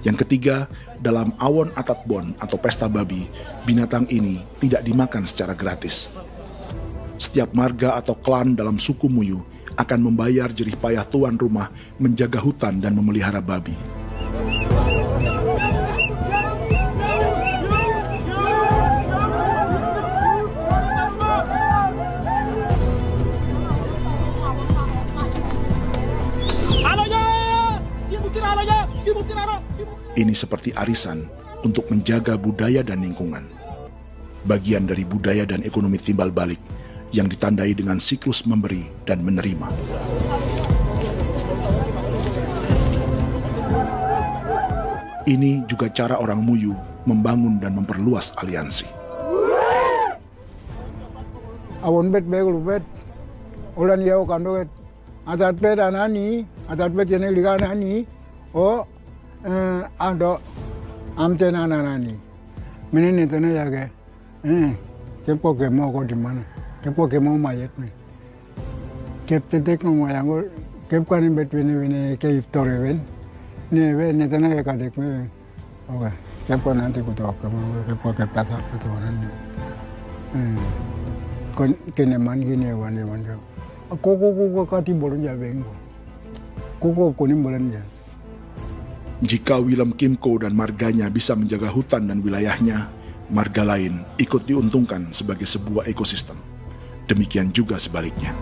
Yang ketiga, dalam Awon Atat Bon atau pesta babi, binatang ini tidak dimakan secara gratis. Setiap marga atau klan dalam suku Muyu akan membayar jerih payah tuan rumah menjaga hutan dan memelihara babi. Ini seperti arisan untuk menjaga budaya dan lingkungan. Bagian dari budaya dan ekonomi timbal balik yang ditandai dengan siklus memberi dan menerima. Ini juga cara orang Muyu membangun dan memperluas aliansi. Awon bet begul bet, ulan yau kando bet, asat bet anani, asat bet jenek liga anani, oh ado amten anani, menini tene jaga, kepo kemo ko di mana, kepo kemo mayat nih, kep tetek ko mayangol, kep kanin bet bene ke iftore ben, ne ben ne tene ke kadek me, oke, kepo nanti ku tok kemo, kepo ke pasak itu orang nih, kene man gini wane manjo, koko kati bolon jabeng, koko kuning bolon jabeng. Jika Willem Kimco dan marganya bisa menjaga hutan dan wilayahnya, marga lain ikut diuntungkan sebagai sebuah ekosistem. Demikian juga sebaliknya.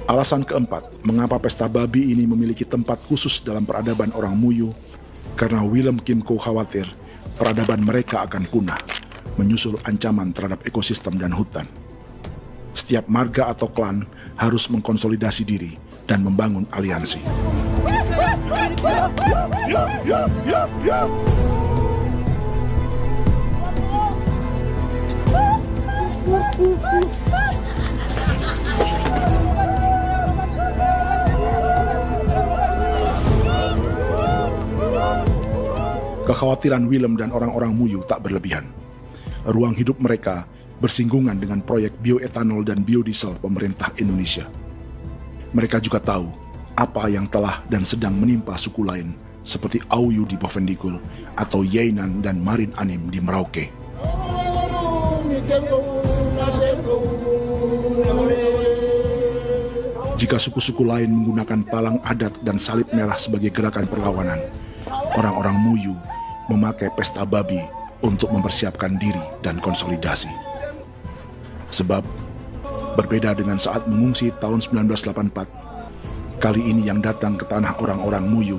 Alasan keempat, mengapa pesta babi ini memiliki tempat khusus dalam peradaban orang Muyu, karena Willem Kim Ko khawatir peradaban mereka akan punah, menyusul ancaman terhadap ekosistem dan hutan. Setiap marga atau klan harus mengkonsolidasi diri dan membangun aliansi. Kekhawatiran Willem dan orang-orang Muyu tak berlebihan. Ruang hidup mereka bersinggungan dengan proyek bioetanol dan biodiesel pemerintah Indonesia. Mereka juga tahu apa yang telah dan sedang menimpa suku lain seperti Auyu di Bovendigul atau Yainan dan Marin Anim di Merauke. Jika suku-suku lain menggunakan palang adat dan salib merah sebagai gerakan perlawanan, orang-orang Muyu memakai pesta babi untuk mempersiapkan diri dan konsolidasi. Sebab, berbeda dengan saat mengungsi tahun 1984, kali ini yang datang ke tanah orang-orang Muyu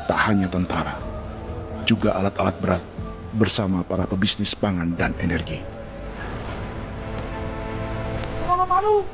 tak hanya tentara, juga alat-alat berat bersama para pebisnis pangan dan energi. Malu,